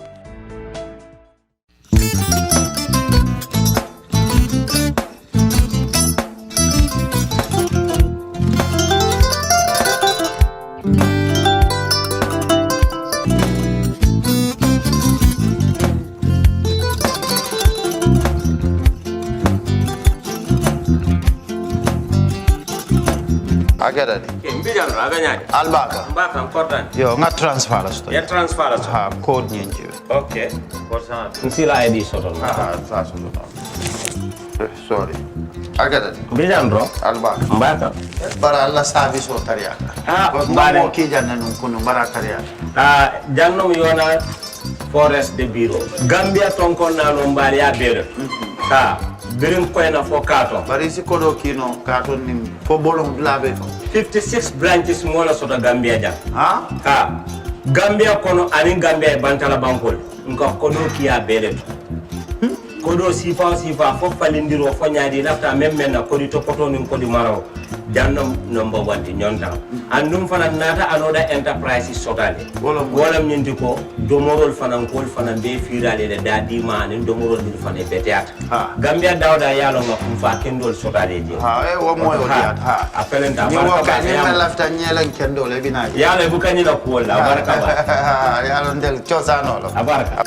agada di ke mbijan raga nyaade albaka mbaka important yo nga transfer la sto ya transfer la ha code nyenje okay nsila id soto sa soto sorry agada di mbijan bro albaka mbaka bara alla service o tariaka bare mo ki janna nun kunu bara tariaka jannom yona forest de bureau gambia tonkon na no mbari ya bere birin koyna fo kato bari si kodo kino kato nim fo bolong labe 56 branches mola soto gambia jam ha gambia kono ani gambia bantala bankol nko kodo kiya bere kodo sifa fo falindiro fo nyaadi lafta memmen na kodi to koto nin kodi maraw jannom number 1 di nyonta andum fana nata anoda enterprise sotale wolam nyindi ko domorol fana kol fana be firale de dadi man domorol di fana beteata gambia dawda yalo ngam fa kendol sotale je wo moyo diat apelenta baraka ba ya lafta nyelan kendol e bina yalo bu kanila ko la baraka ba yalo ndel ciosano lo baraka